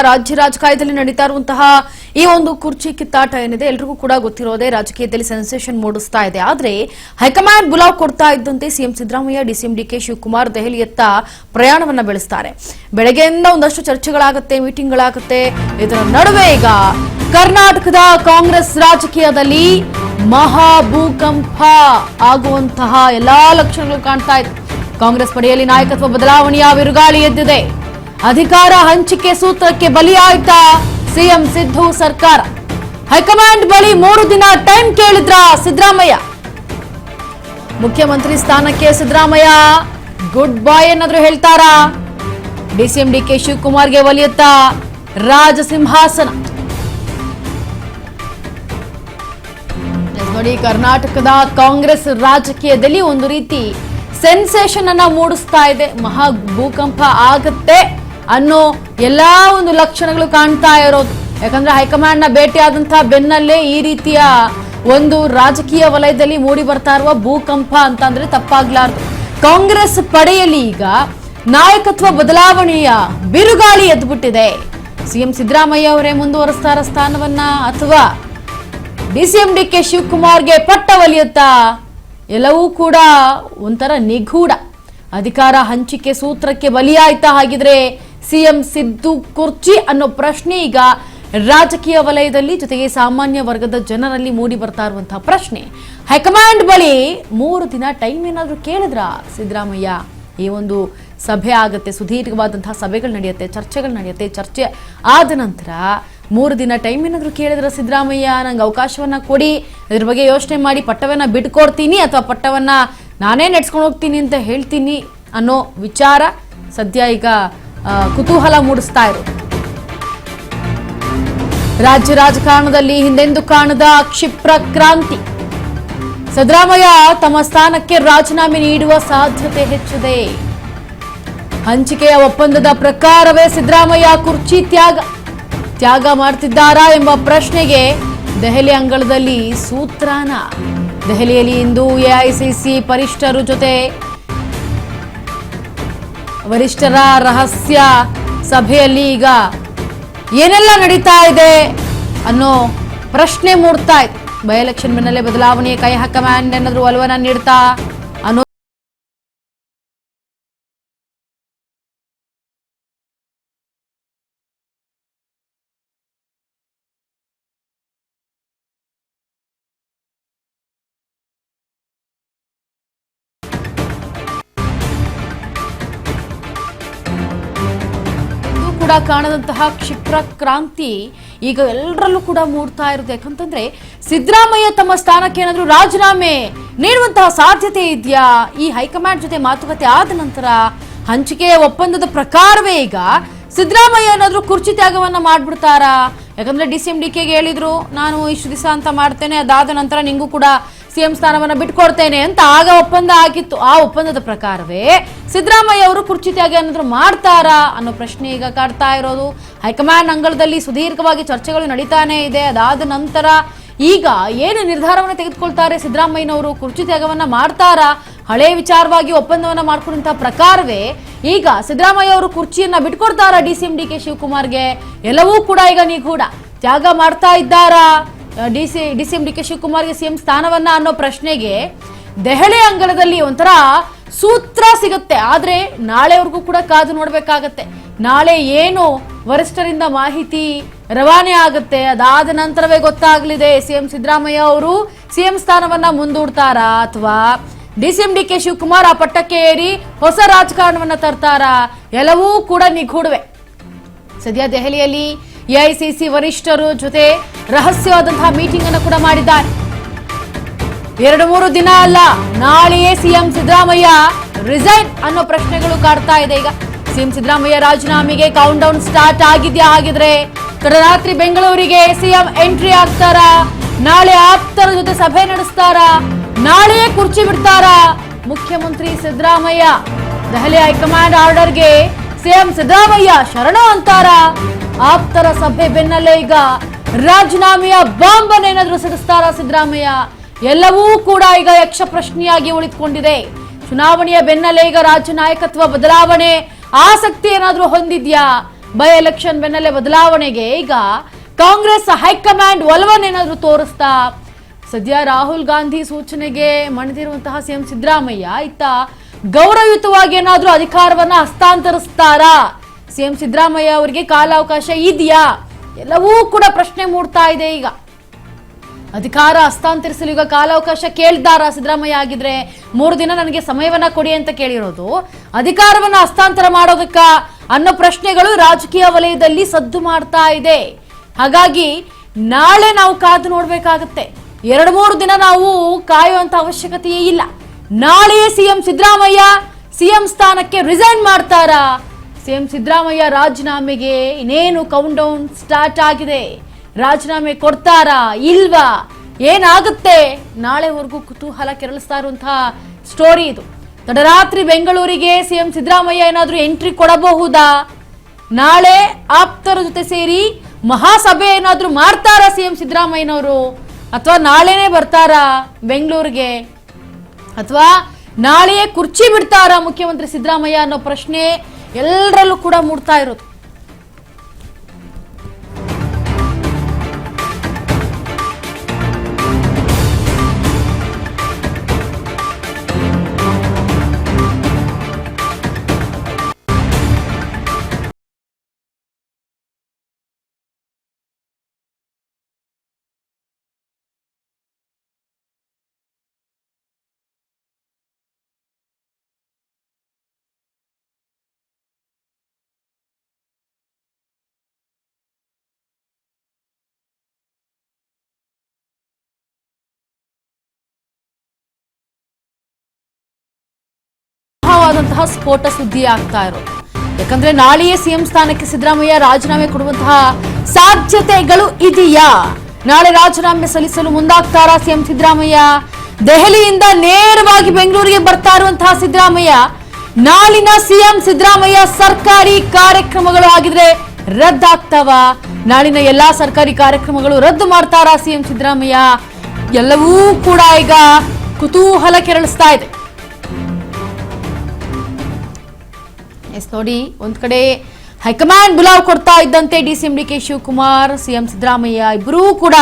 ರಾಜ್ಯ ರಾಜಕೀಯದಲ್ಲಿ ನಡೀತಾ ಇರುವಂತಹ ಈ ಒಂದು ಕುರ್ಚಿ ಕಿತ್ತಾಟ ಏನಿದೆ ಎಲ್ರಿಗೂ ಕೂಡ ಗೊತ್ತಿರೋದೇ ರಾಜಕೀಯದಲ್ಲಿ ಸೆನ್ಸೇಷನ್ ಮೂಡಿಸ್ತಾ ಇದೆ. ಆದ್ರೆ ಹೈಕಮಾಂಡ್ ಬುಲಾವ್ ಕೊಡ್ತಾ ಇದ್ದಂತೆ CM Siddaramaiah DCM DK Shivakumar ದೆಹಲಿಯತ್ತ ಪ್ರಯಾಣವನ್ನ ಬೆಳೆಸ್ತಾರೆ. ಬೆಳಗ್ಗೆಯಿಂದ ಒಂದಷ್ಟು ಚರ್ಚೆಗಳಾಗುತ್ತೆ, ಮೀಟಿಂಗ್ಗಳಾಗುತ್ತೆ. ಇದರ ನಡುವೆ ಈಗ ಕರ್ನಾಟಕದ ಕಾಂಗ್ರೆಸ್ ರಾಜಕೀಯದಲ್ಲಿ ಮಹಾಭೂಕಂಪ ಆಗುವಂತಹ ಎಲ್ಲಾ ಲಕ್ಷಣಗಳು ಕಾಣ್ತಾ ಇದೆ. ಕಾಂಗ್ರೆಸ್ ಪಡೆಯಲ್ಲಿ ನಾಯಕತ್ವ ಬದಲಾವಣೆಯ ಬಿರುಗಾಳಿ ಎದ್ದಿದೆ. ಅಧಿಕಾರ ಹಂಚಿಕೆ ಸೂತ್ರಕ್ಕೆ ಬಲಿಯಾಯ್ತಾ ಸಿಎಂ ಸಿದ್ದು ಸರ್ಕಾರ. ಹೈಕಮಾಂಡ್ ಬಳಿ 3 ದಿನ ಟೈಮ್ ಕೇಳಿದ್ರ ಸಿದ್ದರಾಮಯ್ಯ. ಮುಖ್ಯಮಂತ್ರಿ ಸ್ಥಾನಕ್ಕೆ ಸಿದ್ದರಾಮಯ್ಯ ಗುಡ್ ಬಾಯ್ ಏನಾದ್ರೂ ಹೇಳ್ತಾರಾ? ಡಿಸಿಎಂ ಡಿಕೆ ಶಿವಕುಮಾರ್ಗೆ ಒಲಿಯುತ್ತಾ ರಾಜಸಿಂಹಾಸನ. ನೋಡಿ, ಕರ್ನಾಟಕದ ಕಾಂಗ್ರೆಸ್ ರಾಜಕೀಯದಲ್ಲಿ ಒಂದು ರೀತಿ ಸೆನ್ಸೇಷನ್ ಅನ್ನ ಮೂಡಿಸ್ತಾ ಇದೆ. ಮಹಾ ಭೂಕಂಪ ಆಗತ್ತೆ ಅನ್ನೋ ಎಲ್ಲಾ ಒಂದು ಲಕ್ಷಣಗಳು ಕಾಣ್ತಾ ಇರೋದು. ಯಾಕಂದ್ರೆ ಹೈಕಮಾಂಡ್ ನ ಭೇಟಿಯಾದಂತಹ ಬೆನ್ನಲ್ಲೇ ಈ ರೀತಿಯ ಒಂದು ರಾಜಕೀಯ ವಲಯದಲ್ಲಿ ಮೂಡಿ ಬರ್ತಾ ಇರುವ ಭೂಕಂಪ ಅಂತ ಅಂದ್ರೆ ತಪ್ಪಾಗ್ಲಾರ್ದು. ಕಾಂಗ್ರೆಸ್ ಪಡೆಯಲ್ಲಿ ಈಗ ನಾಯಕತ್ವ ಬದಲಾವಣೆಯ ಬಿರುಗಾಳಿ ಎದ್ದುಬಿಟ್ಟಿದೆ. ಸಿಎಂ ಸಿದ್ದರಾಮಯ್ಯ ಅವರೇ ಮುಂದುವರಿಸ್ತಾರ ಸ್ಥಾನವನ್ನ ಅಥವಾ ಡಿಸಿಎಂ ಡಿಕೆ ಶಿವಕುಮಾರ್ಗೆ ಪಟ್ಟ ಒಲಿಯುತ್ತಾ? ಎಲ್ಲವೂ ಕೂಡ ಒಂಥರ ನಿಗೂಢ. ಅಧಿಕಾರ ಹಂಚಿಕೆ ಸೂತ್ರಕ್ಕೆ ಬಲಿಯಾಯ್ತಾ ಹಾಗಿದ್ರೆ ಸಿಎಂ ಸಿದ್ದು ಕುರ್ಚಿ ಅನ್ನೋ ಪ್ರಶ್ನೆ ಈಗ ರಾಜಕೀಯ ವಲಯದಲ್ಲಿ ಜೊತೆಗೆ ಸಾಮಾನ್ಯ ವರ್ಗದ ಜನರಲ್ಲಿ ಮೂಡಿ ಬರ್ತಾ ಇರುವಂತಹ ಪ್ರಶ್ನೆ. ಹೈಕಮಾಂಡ್ ಬಳಿ 3 ದಿನ ಟೈಮ್ ಏನಾದ್ರೂ ಕೇಳಿದ್ರ ಸಿದ್ದರಾಮಯ್ಯ? ಈ ಒಂದು ಸಭೆ ಆಗುತ್ತೆ, ಸುದೀರ್ಘವಾದಂತಹ ಸಭೆಗಳು ನಡೆಯುತ್ತೆ, ಚರ್ಚೆಗಳು ನಡೆಯುತ್ತೆ. ಚರ್ಚೆ ಆದ ನಂತರ 3 ದಿನ ಟೈಮ್ ಏನಾದ್ರು ಕೇಳಿದ್ರ ಸಿದ್ದರಾಮಯ್ಯ, ನಂಗೆ ಅವಕಾಶವನ್ನ ಕೊಡಿ, ಇದ್ರ ಬಗ್ಗೆ ಯೋಚನೆ ಮಾಡಿ ಪಟ್ಟವನ್ನ ಬಿಟ್ಕೊಡ್ತೀನಿ ಅಥವಾ ಪಟ್ಟವನ್ನ ನಾನೇ ನೆಡ್ಸ್ಕೊಂಡು ಹೋಗ್ತೀನಿ ಅಂತ ಹೇಳ್ತೀನಿ ಅನ್ನೋ ವಿಚಾರ ಸದ್ಯ ಈಗ ಕುತೂಹಲ ಮೂಡಿಸ್ತಾ ಇರೋದು. ರಾಜ್ಯ ರಾಜಕಾರಣದಲ್ಲಿ ಹಿಂದೆಂದೂ ಕಾಣದ ಕ್ಷಿಪ್ರ ಕ್ರಾಂತಿ. ಸಿದ್ದರಾಮಯ್ಯ ತಮ್ಮ ಸ್ಥಾನಕ್ಕೆ ರಾಜೀನಾಮೆ ನೀಡುವ ಸಾಧ್ಯತೆ ಹೆಚ್ಚಿದೆ. ಹಂಚಿಕೆಯ ಒಪ್ಪಂದದ ಪ್ರಕಾರವೇ ಸಿದ್ದರಾಮಯ್ಯ ಕುರ್ಚಿ ತ್ಯಾಗ ಮಾಡ್ತಿದ್ದಾರಾ ಎಂಬ ಪ್ರಶ್ನೆಗೆ ದೆಹಲಿ ಅಂಗಳದಲ್ಲಿ ಸೂತ್ರಾನ. ದೆಹಲಿಯಲ್ಲಿ ಇಂದು ಎಐಸಿಸಿ ವರಿಷ್ಠರ ರಹಸ್ಯ ಸಭೆಯಲ್ಲಿ ಈಗ ಏನೆಲ್ಲ ನಡೀತಾ ಇದೆ ಅನ್ನೋ ಪ್ರಶ್ನೆ ಮೂಡ್ತಾ ಇದೆ. ಬೈ ಎಲೆಕ್ಷನ್ ಬೆನ್ನಲ್ಲೇ ಬದಲಾವಣೆ ಕೈ ಹೈಕಮಾಂಡ್ ಏನಾದ್ರೂ ಒಲವನ್ನ ನೀಡ್ತಾ ಅನ್ನೋ ಕೂಡ ಕಾಣದಂತಹ ಕ್ಷಿಪ್ರ ಕ್ರಾಂತಿ ಈಗ ಎಲ್ಲರಲ್ಲೂ ಕೂಡ ಮೂಡ್ತಾ ಇರುತ್ತೆ. ಯಾಕಂತಂದ್ರೆ ಸಿದ್ದರಾಮಯ್ಯ ತಮ್ಮ ಸ್ಥಾನಕ್ಕೆ ಏನಾದ್ರೂ ರಾಜೀನಾಮೆ ನೀಡುವಂತಹ ಸಾಧ್ಯತೆ ಇದೆಯಾ? ಈ ಹೈಕಮಾಂಡ್ ಜೊತೆ ಮಾತುಕತೆ ಆದ ನಂತರ ಹಂಚಿಕೆಯ ಒಪ್ಪಂದದ ಪ್ರಕಾರವೇ ಈಗ ಸಿದ್ದರಾಮಯ್ಯ ಏನಾದ್ರೂ ಕುರ್ಚಿ ತ್ಯಾಗವನ್ನ ಮಾಡ್ಬಿಡ್ತಾರಾ? ಯಾಕಂದ್ರೆ ಡಿಸಿಎಂ ಡಿಕೆಗೆ ಹೇಳಿದ್ರು, ನಾನು ಇಷ್ಟು ದಿವಸ ಅಂತ ಮಾಡ್ತೇನೆ, ಅದಾದ ನಂತರ ನಿಂಗೂ ಕೂಡ ಸಿಎಂ ಸ್ಥಾನವನ್ನ ಬಿಟ್ಕೊಡ್ತೇನೆ ಅಂತ ಆಗ ಒಪ್ಪಂದ ಆಗಿತ್ತು. ಆ ಒಪ್ಪಂದದ ಪ್ರಕಾರವೇ ಸಿದ್ದರಾಮಯ್ಯ ಅವರು ಕುರ್ಚಿ ತ್ಯಾಗ ಏನಾದ್ರು ಮಾಡ್ತಾರಾ ಅನ್ನೋ ಪ್ರಶ್ನೆ ಈಗ ಕಾಡ್ತಾ ಇರೋದು. ಹೈಕಮಾಂಡ್ ಅಂಗಳದಲ್ಲಿ ಸುದೀರ್ಘವಾಗಿ ಚರ್ಚೆಗಳು ನಡೀತಾನೆ ಇದೆ. ಅದಾದ ನಂತರ ಈಗ ಏನು ನಿರ್ಧಾರವನ್ನು ತೆಗೆದುಕೊಳ್ತಾರೆ ಸಿದ್ದರಾಮಯ್ಯನವರು? ಕುರ್ಚಿ ತ್ಯಾಗವನ್ನ ಮಾಡ್ತಾರಾ? ಹಳೆ ವಿಚಾರವಾಗಿ ಒಪ್ಪಂದವನ್ನ ಮಾಡ್ಕೊಂಡಂತಹ ಪ್ರಕಾರವೇ ಈಗ ಸಿದ್ದರಾಮಯ್ಯ ಅವರು ಕುರ್ಚಿಯನ್ನ ಬಿಟ್ಕೊಡ್ತಾರಾ ಡಿಸಿಎಂ ಡಿಕೆ ಶಿವಕುಮಾರ್ಗೆ? ಎಲ್ಲವೂ ಕೂಡ ಈಗ ನಿಗೂಢ. ತ್ಯಾಗ ಮಾಡ್ತಾ ಇದ್ದಾರಾ ಡಿಸಿಎಂ ಡಿಕೆ ಶಿವಕುಮಾರ್ಗೆ ಸಿಎಂ ಸ್ಥಾನವನ್ನ ಅನ್ನೋ ಪ್ರಶ್ನೆಗೆ ದೆಹಲಿ ಅಂಗಳದಲ್ಲಿ ಒಂಥರ ಸೂತ್ರ ಸಿಗುತ್ತೆ. ಆದ್ರೆ ನಾಳೆವರೆಗೂ ಕೂಡ ಕಾದು ನೋಡ್ಬೇಕಾಗತ್ತೆ. ನಾಳೆ ಏನು ವರಿಷ್ಠರಿಂದ ಮಾಹಿತಿ ರವಾನೆ ಆಗುತ್ತೆ, ಅದಾದ ನಂತರವೇ ಗೊತ್ತಾಗಲಿದೆ ಸಿಎಂ ಸಿದ್ದರಾಮಯ್ಯ ಅವರು ಸಿಎಂ ಸ್ಥಾನವನ್ನ ಮುಂದೂಡ್ತಾರಾ ಅಥವಾ ಡಿಸಿಎಂ ಡಿಕೆ ಶಿವಕುಮಾರ್ ಆ ಪಟ್ಟಕ್ಕೆ ಏರಿ ಹೊಸ ರಾಜಕಾರಣವನ್ನ ತರ್ತಾರಾ? ಎಲ್ಲವೂ ಕೂಡ ನಿಗೂಢವೇ. ಸದ್ಯ ದೆಹಲಿಯಲ್ಲಿ ಎಐಸಿಸಿ ವರಿಷ್ಠರು ಜೊತೆ ರಹಸ್ಯವಾದಂತಹ ಮೀಟಿಂಗ್ ಅನ್ನು ಕೂಡ ಮಾಡಿದ್ದಾರೆ. 2-3 ದಿನ ಅಲ್ಲ, ನಾಳೆಯೇ ಸಿಎಂ ಸಿದ್ದರಾಮಯ್ಯ ರಿಸೈನ್ ಅನ್ನೋ ಪ್ರಶ್ನೆಗಳು ಕಾಡ್ತಾ ಇದೆ. ಈಗ ಸಿಎಂ ಸಿದ್ದರಾಮಯ್ಯ ರಾಜೀನಾಮೆಗೆ ಕೌಂಟ್ ಡೌನ್ ಸ್ಟಾರ್ಟ್ ಆಗಿದ್ಯಾ? ಹಾಗಿದ್ರೆ ರಾತ್ರಿ ಬೆಂಗಳೂರಿಗೆ ಸಿಎಂ ಎಂಟ್ರಿ ಆಗ್ತಾರಾ? ನಾಳೆ ಆಪ್ತರ ಜೊತೆ ಸಭೆ ನಡೆಸ್ತಾರಾ? ನಾಳೆಯೇ ಕುರ್ಚಿ ಬಿಡ್ತಾರಾ ಮುಖ್ಯಮಂತ್ರಿ ಸಿದ್ದರಾಮಯ್ಯ? ದೆಹಲಿ ಹೈಕಮಾಂಡ್ ಆರ್ಡರ್ಗೆ ಸಿಎಂ ಸಿದ್ದರಾಮಯ್ಯ ಶರಣ ಅಂತಾರಾ? ಆಪ್ತರ ಸಭೆ ಬೆನ್ನಲ್ಲೇ ಈಗ ರಾಜೀನಾಮೆಯ ಬಾಂಬ್ ಏನಾದ್ರೂ ಸಿಡಿಸ್ತಾರಾ ಸಿದ್ದರಾಮಯ್ಯ? ಎಲ್ಲವೂ ಕೂಡ ಈಗ ಯಕ್ಷ ಪ್ರಶ್ನೆಯಾಗಿ ಉಳಿದುಕೊಂಡಿದೆ. ಚುನಾವಣೆಯ ಬೆನ್ನಲ್ಲೇ ಈಗ ರಾಜ್ಯ ನಾಯಕತ್ವ ಬದಲಾವಣೆ ಆಸಕ್ತಿ ಏನಾದ್ರೂ ಹೊಂದಿದ್ಯಾ? ಬೈ ಎಲೆಕ್ಷನ್ ಬೆನ್ನಲ್ಲೇ ಬದಲಾವಣೆಗೆ ಈಗ ಕಾಂಗ್ರೆಸ್ ಹೈಕಮಾಂಡ್ ಒಲವನ್ನೇನಾದ್ರೂ ತೋರಿಸ್ತಾ? ಸದ್ಯ ರಾಹುಲ್ ಗಾಂಧಿ ಸೂಚನೆಗೆ ಮಣಿದಿರುವಂತಹ ಸಿಎಂ ಸಿದ್ದರಾಮಯ್ಯ ಇತ್ತ ಗೌರವಯುತವಾಗಿ ಏನಾದ್ರೂ ಅಧಿಕಾರವನ್ನ ಹಸ್ತಾಂತರಿಸ್ತಾರಾ? ಸಿಎಂ ಸಿದ್ದರಾಮಯ್ಯ ಅವರಿಗೆ ಕಾಲಾವಕಾಶ ಇದೆಯಾ? ಎಲ್ಲವೂ ಕೂಡ ಪ್ರಶ್ನೆ ಮೂಡ್ತಾ ಇದೆ. ಈಗ ಅಧಿಕಾರ ಹಸ್ತಾಂತರಿಸಲು ಈಗ ಕಾಲಾವಕಾಶ ಕೇಳಿದಾರ ಸಿದ್ದರಾಮಯ್ಯ? ಆಗಿದ್ರೆ 3 ದಿನ ನನಗೆ ಸಮಯವನ್ನ ಕೊಡಿ ಅಂತ ಕೇಳಿರೋದು, ಅಧಿಕಾರವನ್ನ ಹಸ್ತಾಂತರ ಮಾಡೋದಕ್ಕ ಅನ್ನೋ ಪ್ರಶ್ನೆಗಳು ರಾಜಕೀಯ ವಲಯದಲ್ಲಿ ಸದ್ದು ಮಾಡ್ತಾ ಇದೆ. ಹಾಗಾಗಿ ನಾಳೆ ನಾವು ಕಾದು ನೋಡ್ಬೇಕಾಗತ್ತೆ. 2-3 ದಿನ ನಾವು ಕಾಯುವಂತ ಅವಶ್ಯಕತೆಯೇ ಇಲ್ಲ. ನಾಳೆ ಸಿಎಂ ಸಿದ್ದರಾಮಯ್ಯ ಸಿಎಂ ಸ್ಥಾನಕ್ಕೆ ರಿಸೈನ್ ಮಾಡ್ತಾರಾ? ಸಿಎಂ ಸಿದ್ದರಾಮಯ್ಯ ರಾಜೀನಾಮೆಗೆ ಇನ್ನೇನು ಕೌಂಟ್ ಡೌನ್ ಸ್ಟಾರ್ಟ್ ಆಗಿದೆ. ರಾಜೀನಾಮೆ ಕೊಡ್ತಾರಾ ಇಲ್ವಾ, ಏನಾಗುತ್ತೆ? ನಾಳೆವರೆಗೂ ಕುತೂಹಲ ಕೆರಳಿಸ್ತಾ ಇರುವಂತಹ ಸ್ಟೋರಿ ಇದು. ತಡರಾತ್ರಿ ಬೆಂಗಳೂರಿಗೆ ಸಿಎಂ ಸಿದ್ದರಾಮಯ್ಯ ಏನಾದ್ರೂ ಎಂಟ್ರಿ ಕೊಡಬಹುದಾ? ನಾಳೆ ಆಪ್ತರ ಜೊತೆ ಸೇರಿ ಮಹಾಸಭೆ ಏನಾದ್ರೂ ಮಾಡ್ತಾರಾ ಸಿಎಂ ಸಿದ್ದರಾಮಯ್ಯನವರು? ಅಥವಾ ನಾಳೆನೆ ಬರ್ತಾರಾ ಬೆಂಗಳೂರಿಗೆ? ಅಥವಾ ನಾಳೆಯೇ ಕುರ್ಚಿ ಬಿಡ್ತಾರಾ ಮುಖ್ಯಮಂತ್ರಿ ಸಿದ್ದರಾಮಯ್ಯ ಅನ್ನೋ ಪ್ರಶ್ನೆ ಎಲ್ಲರಲ್ಲೂ ಕೂಡ ಮೂಡ್ತಾ ಇರೋದು. ಸ್ಫೋಟ ಸುದ್ದಿ ಆಗ್ತಾ ಇರೋದು. ಯಾಕಂದ್ರೆ ನಾಳೆಯೇ ಸಿಎಂ ಸ್ಥಾನಕ್ಕೆ ಸಿದ್ದರಾಮಯ್ಯ ರಾಜೀನಾಮೆ ಕೊಡುವಂತಹ ಸಾಧ್ಯತೆಗಳು ಇದೆಯಾ? ನಾಳೆ ರಾಜೀನಾಮೆ ಸಲ್ಲಿಸಲು ಮುಂದಾಗ್ತಾರಾ ಸಿಎಂ ಸಿದ್ದರಾಮಯ್ಯ? ದೆಹಲಿಯಿಂದ ನೇರವಾಗಿ ಬೆಂಗಳೂರಿಗೆ ಬರ್ತಾ ಇರುವಂತಹ ಸಿದ್ದರಾಮಯ್ಯ ನಾಳಿನ ಸಿಎಂ ಸಿದ್ದರಾಮಯ್ಯ ಸರ್ಕಾರಿ ಕಾರ್ಯಕ್ರಮಗಳು ಆಗಿದ್ರೆ ರದ್ದಾಗ್ತಾವ? ನಾಳಿನ ಎಲ್ಲಾ ಸರ್ಕಾರಿ ಕಾರ್ಯಕ್ರಮಗಳು ರದ್ದು ಮಾಡ್ತಾರಾ ಸಿಎಂ ಸಿದ್ದರಾಮಯ್ಯ? ಎಲ್ಲವೂ ಕೂಡ ಈಗ ಕುತೂಹಲ ಕೆರಳಿಸ್ತಾ ಇದೆ. ನೋಡಿ, ಒಂದ್ ಕಡೆ ಹೈಕಮಾಂಡ್ ಬುಲಾವ್ ಕೊಡ್ತಾ ಇದ್ದಂತೆ DCM DK Shivakumar, CM Siddaramaiah ಇಬ್ಬರೂ ಕೂಡ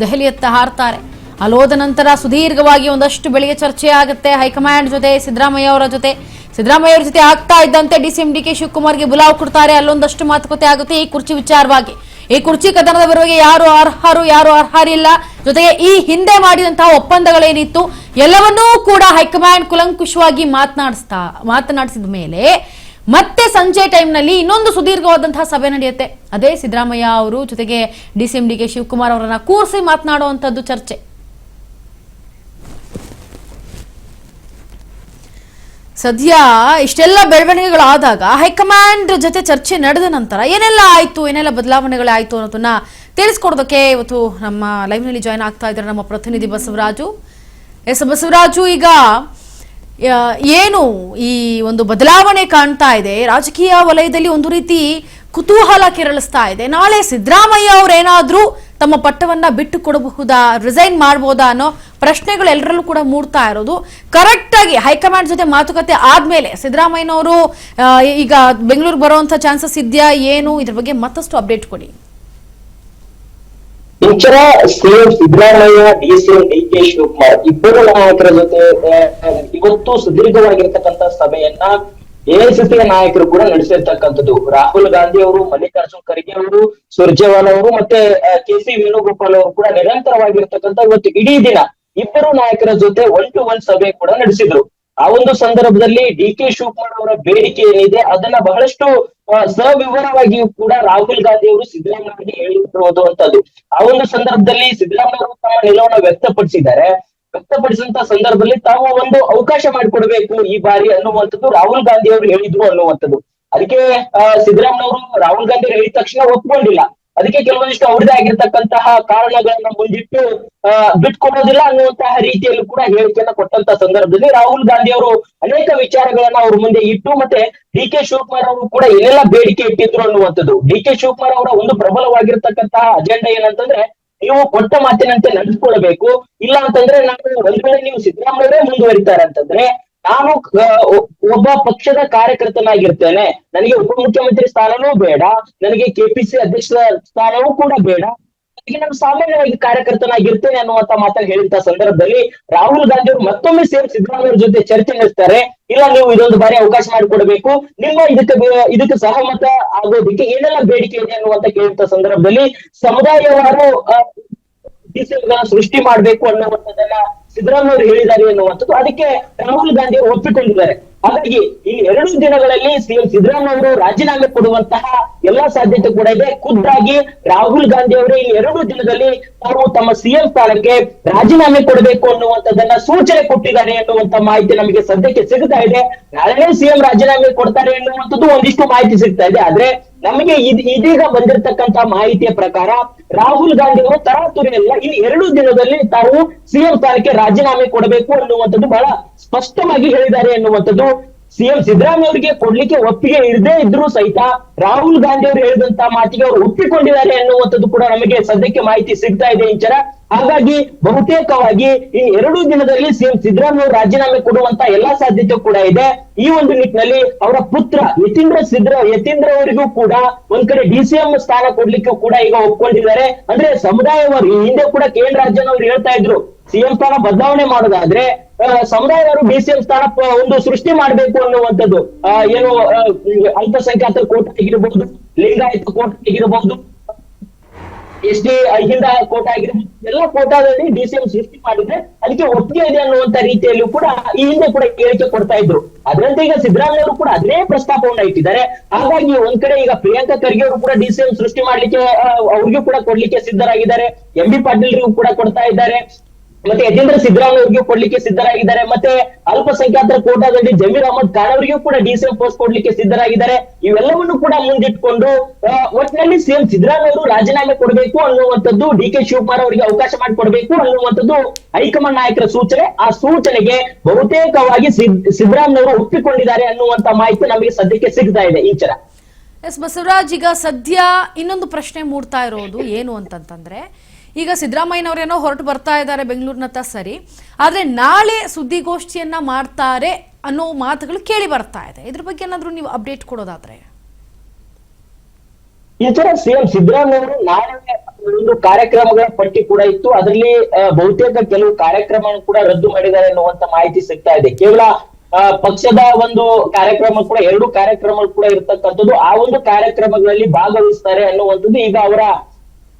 ದೆಹಲಿಯತ್ತ ಹಾರ್ತಾರೆ. ಅಲ್ಲೋದ ನಂತರ ಸುದೀರ್ಘವಾಗಿ ಒಂದಷ್ಟು ಬೆಳಿಗ್ಗೆ ಚರ್ಚೆ ಆಗುತ್ತೆ ಹೈಕಮಾಂಡ್ ಜೊತೆ, ಸಿದ್ದರಾಮಯ್ಯ ಅವರ ಜೊತೆ. ಸಿದ್ದರಾಮಯ್ಯ ಅವರ ಜೊತೆ ಆಗ್ತಾ ಇದ್ದಂತೆ ಡಿಸಿಎಂ ಡಿಕೆ ಶಿವಕುಮಾರ್ಗೆ ಬುಲಾವ್ ಕೊಡ್ತಾರೆ. ಅಲ್ಲೊಂದಷ್ಟು ಮಾತುಕತೆ ಆಗುತ್ತೆ ಈ ಕುರ್ಚಿ ವಿಚಾರವಾಗಿ. ಈ ಕುರ್ಚಿ ಕದನದ ಬರುವಾಗ ಯಾರು ಅರ್ಹರು ಯಾರು ಅರ್ಹರಿಲ್ಲ, ಜೊತೆಗೆ ಈ ಹಿಂದೆ ಮಾಡಿದಂತಹ ಒಪ್ಪಂದಗಳೇನಿತ್ತು ಎಲ್ಲವನ್ನೂ ಕೂಡ ಹೈಕಮಾಂಡ್ ಕುಲಂಕುಷವಾಗಿ ಮಾತನಾಡಿಸಿದ ಮೇಲೆ ಮತ್ತೆ ಸಂಜೆ ಟೈಮ್ನಲ್ಲಿ ಇನ್ನೊಂದು ಸುದೀರ್ಘವಾದಂತಹ ಸಭೆ ನಡೆಯುತ್ತೆ. ಅದೇ ಸಿದ್ದರಾಮಯ್ಯ ಅವರು ಜೊತೆಗೆ ಡಿಸಿಎಂ ಡಿಕೆ ಶಿವಕುಮಾರ್ ಅವರನ್ನ ಕೂರಿಸಿ ಮಾತನಾಡುವಂತದ್ದು ಚರ್ಚೆ. ಸದ್ಯ ಇಷ್ಟೆಲ್ಲ ಬೆಳವಣಿಗೆಗಳಾದಾಗ ಹೈಕಮಾಂಡ್ ಜೊತೆ ಚರ್ಚೆ ನಡೆದ ನಂತರ ಏನೆಲ್ಲ ಆಯ್ತು, ಏನೆಲ್ಲ ಬದಲಾವಣೆಗಳಾಯ್ತು ಅನ್ನೋದನ್ನ ತಿಳಿಸ್ಕೊಡೋದಕ್ಕೆ ಇವತ್ತು ನಮ್ಮ ಲೈವ್ ನಲ್ಲಿ ಜಾಯ್ನ್ ಆಗ್ತಾ ಇದ್ದಾರೆ ನಮ್ಮ ಪ್ರತಿನಿಧಿ ಬಸವರಾಜು. ಬಸವರಾಜು, ಈಗ ಏನು ಈ ಒಂದು ಬದಲಾವಣೆ ಕಾಣ್ತಾ ಇದೆ ರಾಜಕೀಯ ವಲಯದಲ್ಲಿ, ಒಂದು ರೀತಿ ಕುತೂಹಲ ಕೆರಳಿಸ್ತಾ ಇದೆ. ನಾಳೆ ಸಿದ್ದರಾಮಯ್ಯ ಅವರೇನಾದ್ರೂ ತಮ್ಮ ಪಟ್ಟವನ್ನ ಬಿಟ್ಟು ಕೊಡಬಹುದಾ, ರಿಸೈನ್ ಮಾಡಬಹುದಾ ಅನ್ನೋ ಪ್ರಶ್ನೆಗಳು ಎಲ್ಲರಲ್ಲೂ ಕೂಡ ಮೂಡ್ತಾ ಇರೋದು. ಕರೆಕ್ಟ್ ಆಗಿ ಹೈಕಮಾಂಡ್ ಜೊತೆ ಮಾತುಕತೆ ಆದ್ಮೇಲೆ ಸಿದ್ದರಾಮಯ್ಯನವರು ಈಗ ಬೆಂಗಳೂರಿಗೆ ಬರುವಂತ ಚಾನ್ಸಸ್ ಇದೆಯಾ ಏನು? ಇದ್ರ ಬಗ್ಗೆ ಮತ್ತಷ್ಟು ಅಪ್ಡೇಟ್ ಕೊಡಿ. Inchara CM Siddaramaiah, DCM DK Shivakumar ಇಬ್ಬರು ನಾಯಕರ ಜೊತೆ ಇವತ್ತು ಸುದೀರ್ಘವಾಗಿರ್ತಕ್ಕಂಥ ಸಭೆಯನ್ನ ಎಐಸಿಸಿಯ ನಾಯಕರು ಕೂಡ ನಡೆಸಿರ್ತಕ್ಕಂಥದ್ದು. ರಾಹುಲ್ ಗಾಂಧಿ ಅವರು, ಮಲ್ಲಿಕಾರ್ಜುನ್ ಖರ್ಗೆ ಅವರು, ಸುರ್ಜೇವಾಲಾ ಅವರು ಮತ್ತೆ ಕೆ.ಸಿ. ವೇಣುಗೋಪಾಲ್ ಅವರು ಕೂಡ ನಿರಂತರವಾಗಿರ್ತಕ್ಕಂಥ ಇವತ್ತು ಇಡೀ ದಿನ ಇಬ್ಬರು ನಾಯಕರ ಜೊತೆ 1-to-1 ಸಭೆ ಕೂಡ ನಡೆಸಿದ್ರು. ಆ ಒಂದು ಸಂದರ್ಭದಲ್ಲಿ ಡಿ.ಕೆ. ಶಿವಕುಮಾರ್ ಅವರ ಬೇಡಿಕೆ ಏನಿದೆ ಅದನ್ನ ಬಹಳಷ್ಟು ಸವಿವರವಾಗಿಯೂ ಕೂಡ ರಾಹುಲ್ ಗಾಂಧಿ ಅವರು ಸಿದ್ದರಾಮಯ್ಯ ಹೇಳಿರುವುದು ಅಂತದ್ದು. ಆ ಒಂದು ಸಂದರ್ಭದಲ್ಲಿ ಸಿದ್ದರಾಮಯ್ಯ ಅವರು ತಮ್ಮ ನಿಲುವನ್ನು ವ್ಯಕ್ತಪಡಿಸಿದಂತ ಸಂದರ್ಭದಲ್ಲಿ ತಾವು ಒಂದು ಅವಕಾಶ ಮಾಡಿಕೊಡ್ಬೇಕು ಈ ಬಾರಿ ಅನ್ನುವಂಥದ್ದು ರಾಹುಲ್ ಗಾಂಧಿ ಅವರು ಹೇಳಿದ್ರು ಅನ್ನುವಂಥದ್ದು. ಅದಕ್ಕೆ ಸಿದ್ದರಾಮಯ್ಯ ಅವರು ರಾಹುಲ್ ಗಾಂಧಿ ಹೇಳಿದ ತಕ್ಷಣ ಒಪ್ಕೊಂಡಿಲ್ಲ. ಅದಕ್ಕೆ ಕೆಲವೊಂದಿಷ್ಟು ಅವ್ರದೇ ಆಗಿರ್ತಕ್ಕಂತಹ ಕಾರಣಗಳನ್ನ ಮುಂದಿಟ್ಟು ಬಿಟ್ಕೊಡೋದಿಲ್ಲ ಅನ್ನುವಂತಹ ರೀತಿಯಲ್ಲೂ ಕೂಡ ಹೇಳಿಕೆಯನ್ನ ಕೊಟ್ಟಂತ ಸಂದರ್ಭದಲ್ಲಿ ರಾಹುಲ್ ಗಾಂಧಿ ಅವರು ಅನೇಕ ವಿಚಾರಗಳನ್ನ ಅವ್ರ ಮುಂದೆ ಇಟ್ಟು ಮತ್ತೆ ಡಿ.ಕೆ. ಶಿವಕುಮಾರ್ ಅವರು ಕೂಡ ಏನೆಲ್ಲ ಬೇಡಿಕೆ ಇಟ್ಟಿದ್ರು ಅನ್ನುವಂಥದ್ದು. ಡಿ.ಕೆ. ಶಿವಕುಮಾರ್ ಅವರ ಒಂದು ಪ್ರಬಲವಾಗಿರ್ತಕ್ಕಂತಹ ಅಜೆಂಡಾ ಏನಂತಂದ್ರೆ, ನೀವು ಕೊಟ್ಟ ಮಾತಿನಂತೆ ನಡೆಸ್ಕೊಳ್ಬೇಕು, ಇಲ್ಲ ಅಂತಂದ್ರೆ ನಾವು ಒಂದ್ ವೇಳೆ ನೀವು ಸಿದ್ದರಾಮಯ್ಯವರೇ ಮುಂದುವರಿತಾರೆ ಅಂತಂದ್ರೆ ನಾನು ಒಬ್ಬ ಪಕ್ಷದ ಕಾರ್ಯಕರ್ತನಾಗಿರ್ತೇನೆ, ನನಗೆ ಉಪಮುಖ್ಯಮಂತ್ರಿ ಸ್ಥಾನನೂ ಬೇಡ, ನನಗೆ ಕೆಪಿಸಿ ಅಧ್ಯಕ್ಷ ಸ್ಥಾನವೂ ಕೂಡ ಬೇಡ, ನನಗೆ ನಾನು ಸಾಮಾನ್ಯವಾಗಿ ಕಾರ್ಯಕರ್ತನಾಗಿರ್ತೇನೆ ಅನ್ನುವಂತ ಮಾತನ್ನು ಹೇಳಿದಂತ ಸಂದರ್ಭದಲ್ಲಿ ರಾಹುಲ್ ಗಾಂಧಿ ಅವರು ಮತ್ತೊಮ್ಮೆ ಸೇರಿ ಸಿದ್ದರಾಮಯ್ಯ ಜೊತೆ ಚರ್ಚೆ ನಡೆಸ್ತಾರೆ. ಇಲ್ಲ, ನೀವು ಇದೊಂದು ಬಾರಿ ಅವಕಾಶ ಮಾಡಿಕೊಡ್ಬೇಕು, ನಿಮ್ಮ ಇದಕ್ಕೆ ಸಹಮತ ಆಗೋದಕ್ಕೆ ಏನೆಲ್ಲ ಬೇಡಿಕೆ ಇದೆ ಅನ್ನುವಂತ ಕೇಳಿದಂತ ಸಂದರ್ಭದಲ್ಲಿ ಸಮುದಾಯವಾರು ಸೃಷ್ಟಿ ಮಾಡ್ಬೇಕು ಅನ್ನುವಂಥದ್ದನ್ನ ಸಿದ್ದರಾಮಯ್ಯ ಅವರು ಹೇಳಿದ್ದಾರೆ ಅನ್ನುವಂಥದ್ದು. ಅದಕ್ಕೆ ರಾಹುಲ್ ಗಾಂಧಿ ಅವರು ಒಪ್ಪಿಕೊಂಡಿದ್ದಾರೆ. ಹಾಗಾಗಿ ಈ 2 ದಿನಗಳಲ್ಲಿ ಸಿಎಂ ಸಿದ್ದರಾಮಯ್ಯ ಅವರು ರಾಜೀನಾಮೆ ಕೊಡುವಂತಹ ಎಲ್ಲಾ ಸಾಧ್ಯತೆ ಕೂಡ ಇದೆ. ಖುದ್ದಾಗಿ ರಾಹುಲ್ ಗಾಂಧಿ ಅವರು ಈ 2 ದಿನದಲ್ಲಿ ತಾವು ತಮ್ಮ ಸಿಎಂ ಸ್ಥಾನಕ್ಕೆ ರಾಜೀನಾಮೆ ಕೊಡಬೇಕು ಅನ್ನುವಂಥದ್ದನ್ನ ಸೂಚನೆ ಕೊಟ್ಟಿದ್ದಾರೆ ಅನ್ನುವಂತ ಮಾಹಿತಿ ನಮಗೆ ಸದ್ಯಕ್ಕೆ ಸಿಗ್ತಾ ಇದೆ. ನಾಳೆ ಸಿಎಂ ರಾಜೀನಾಮೆ ಕೊಡ್ತಾರೆ ಎನ್ನುವಂಥದ್ದು ಒಂದಿಷ್ಟು ಮಾಹಿತಿ ಸಿಗ್ತಾ ಇದೆ. ಆದ್ರೆ ನಮಗೆ ಇದೀಗ ಬಂದಿರತಕ್ಕಂತ ಮಾಹಿತಿಯ ಪ್ರಕಾರ ರಾಹುಲ್ ಗಾಂಧಿ ಅವರು ತರಾತುರಿಯಲ್ಲ, ಈ 2 ದಿನದಲ್ಲಿ ತಾವು ಸಿಎಂ ಸ್ಥಾನಕ್ಕೆ ರಾಜೀನಾಮೆ ಕೊಡಬೇಕು ಅನ್ನುವಂಥದ್ದು ಬಹಳ ಸ್ಪಷ್ಟವಾಗಿ ಹೇಳಿದ್ದಾರೆ ಎನ್ನುವಂಥದ್ದು. ಸಿಎಂ ಸಿದ್ದರಾಮಯ್ಯ ಅವರಿಗೆ ಕೊಡ್ಲಿಕ್ಕೆ ಒಪ್ಪಿಗೆ ಇರದೇ ಇದ್ರೂ ಸಹಿತ ರಾಹುಲ್ ಗಾಂಧಿ ಅವರು ಹೇಳಿದಂತ ಮಾತಿಗೆ ಅವರು ಒಪ್ಪಿಕೊಂಡಿದ್ದಾರೆ ಎನ್ನುವಂಥದ್ದು ಕೂಡ ನಮಗೆ ಸದ್ಯಕ್ಕೆ ಮಾಹಿತಿ ಸಿಗ್ತಾ ಇದೆ ಇಂಚರ. ಹಾಗಾಗಿ ಬಹುತೇಕವಾಗಿ ಈ 2 ದಿನದಲ್ಲಿ ಸಿಎಂ ಸಿದ್ದರಾಮಯ್ಯ ಅವರು ರಾಜೀನಾಮೆ ಕೊಡುವಂತ ಎಲ್ಲಾ ಸಾಧ್ಯತೆ ಕೂಡ ಇದೆ. ಈ ಒಂದು ನಿಟ್ಟಿನಲ್ಲಿ ಅವರ ಪುತ್ರ ಯತೀಂದ್ರ ಅವರಿಗೂ ಕೂಡ ಒಂದ್ ಕಡೆ ಡಿಸಿಎಂ ಸ್ಥಾನ ಕೊಡ್ಲಿಕ್ಕೂ ಕೂಡ ಈಗ ಒಪ್ಕೊಂಡಿದ್ದಾರೆ. ಅಂದ್ರೆ ಸಮುದಾಯವರು ಈ ಹಿಂದೆ ಕೂಡ KN ರಾಜನ್ ಅವರು ಹೇಳ್ತಾ ಇದ್ರು, ಸಿಎಂ ಸ್ಥಾನ ಬದಲಾವಣೆ ಮಾಡೋದಾದ್ರೆ ಸಮುದಾಯವರು ಡಿಸಿಎಂ ಸ್ಥಾನ ಒಂದು ಸೃಷ್ಟಿ ಮಾಡ್ಬೇಕು ಅನ್ನುವಂಥದ್ದು. ಏನು ಅಲ್ಪಸಂಖ್ಯಾತರ ಕೋಟ ಆಗಿರಬಹುದು, ಲಿಂಗಾಯತ ಕೋಟ ಆಗಿರಬಹುದು, SD ಅಹಿಂದ ಕೋಟ ಆಗಿರಬಹುದು, ಎಲ್ಲ ಕೋಟಾದಲ್ಲಿ ಡಿಸಿಎಂ ಸೃಷ್ಟಿ ಮಾಡಿದ್ರೆ ಅದಕ್ಕೆ ಒಪ್ಪಿಗೆ ಇದೆ ಅನ್ನುವಂತ ರೀತಿಯಲ್ಲೂ ಕೂಡ ಈ ಹಿಂದೆ ಕೂಡ ಹೇಳಿಕೆ ಕೊಡ್ತಾ ಇದ್ರು. ಅದರಂತೆ ಈಗ ಸಿದ್ದರಾಮಯ್ಯ ಅವರು ಕೂಡ ಅದೇ ಪ್ರಸ್ತಾಪವನ್ನ ಇಟ್ಟಿದ್ದಾರೆ. ಹಾಗಾಗಿ ಒಂದ್ ಕಡೆ ಈಗ ಪ್ರಿಯಾಂಕಾ ಖರ್ಗೆ ಅವರು ಕೂಡ ಡಿಸಿಎಂ ಸೃಷ್ಟಿ ಮಾಡ್ಲಿಕ್ಕೆ ಅವ್ರಿಗೂ ಕೂಡ ಕೊಡ್ಲಿಕ್ಕೆ ಸಿದ್ಧರಾಗಿದ್ದಾರೆ. MB ಪಾಟೀಲ್ರಿಗೂ ಕೂಡ ಕೊಡ್ತಾ ಇದ್ದಾರೆ. ಮತ್ತೆ ಯತೀಂದ್ರ ಸಿದ್ದರಾಮಯ್ಯ ಅವರಿಗೂ ಕೊಡ್ಲಿಕ್ಕೆ ಸಿದ್ಧರಾಗಿದ್ದಾರೆ. ಮತ್ತೆ ಅಲ್ಪಸಂಖ್ಯಾತರ ಕೋಟಾದಲ್ಲಿ ಜಮೀರ್ ಅಹಮದ್ ಖಾನ್ ಅವರಿಗೂ ಕೂಡ ಡಿಸಿಎಂ ಪೋಸ್ಟ್ ಕೊಡ್ಲಿಕ್ಕೆ ಸಿದ್ಧರಾಗಿದ್ದಾರೆ. ಇವೆಲ್ಲವನ್ನು ಕೂಡ ಮುಂದಿಟ್ಕೊಂಡು ಒಟ್ಟಿನಲ್ಲಿ ಸಿಎಂ ಸಿದ್ದರಾಮಯ್ಯ ಅವರು ರಾಜೀನಾಮೆ ಕೊಡಬೇಕು ಅನ್ನುವಂಥದ್ದು, DK ಶಿವಕುಮಾರ್ ಅವರಿಗೆ ಅವಕಾಶ ಮಾಡಿಕೊಡ್ಬೇಕು ಅನ್ನುವಂಥದ್ದು ಹೈಕಮಾಂಡ್ ನಾಯಕರ ಸೂಚನೆ. ಆ ಸೂಚನೆಗೆ ಬಹುತೇಕವಾಗಿ ಸಿದ್ದರಾಮಯ್ಯ ಅವರು ಒಪ್ಪಿಕೊಂಡಿದ್ದಾರೆ ಅನ್ನುವಂತ ಮಾಹಿತಿ ನಮಗೆ ಸದ್ಯಕ್ಕೆ ಸಿಗ್ತಾ ಇದೆ ಈಚರ. ಎಸ್ ಬಸವರಾಜ್, ಈಗ ಸದ್ಯ ಇನ್ನೊಂದು ಪ್ರಶ್ನೆ ಮೂಡ್ತಾ ಇರೋದು ಏನು ಅಂತಂತಂದ್ರೆ, ಈಗ ಸಿದ್ದರಾಮಯ್ಯನವರೇನೋ ಹೊರಟು ಬರ್ತಾ ಇದ್ದಾರೆ ಬೆಂಗಳೂರಿನತ್ತ, ಸರಿ, ಆದ್ರೆ ನಾಳೆ ಸುದ್ದಿಗೋಷ್ಠಿಯನ್ನ ಮಾಡ್ತಾರೆ ಅನ್ನೋ ಮಾತುಗಳು ಕೇಳಿ ಬರ್ತಾ ಇದೆ. ಇದ್ರ ಬಗ್ಗೆ ಏನಾದ್ರು ನೀವು ಅಪ್ಡೇಟ್ ಕೊಡೋದಾದ್ರೆ? ಈ ತರ ಸಿಎಂ ಸಿದ್ದರಾಮಯ್ಯ ಅವರು ನಾಳೆ ಒಂದು ಕಾರ್ಯಕ್ರಮಗಳ ಪಟ್ಟಿ ಕೂಡ ಇತ್ತು, ಅದರಲ್ಲಿ ಬಹುತೇಕ ಕೆಲವು ಕಾರ್ಯಕ್ರಮ ಕೂಡ ರದ್ದು ಮಾಡಿದ್ದಾರೆ ಅನ್ನುವಂತ ಮಾಹಿತಿ ಸಿಗ್ತಾ ಇದೆ. ಕೇವಲ ಪಕ್ಷದ ಒಂದು ಕಾರ್ಯಕ್ರಮ ಕೂಡ 2 ಕಾರ್ಯಕ್ರಮ ಕೂಡ ಇರ್ತಕ್ಕಂಥದ್ದು. ಆ ಒಂದು ಕಾರ್ಯಕ್ರಮಗಳಲ್ಲಿ ಭಾಗವಹಿಸ್ತಾರೆ ಅನ್ನುವಂಥದ್ದು ಈಗ ಅವರ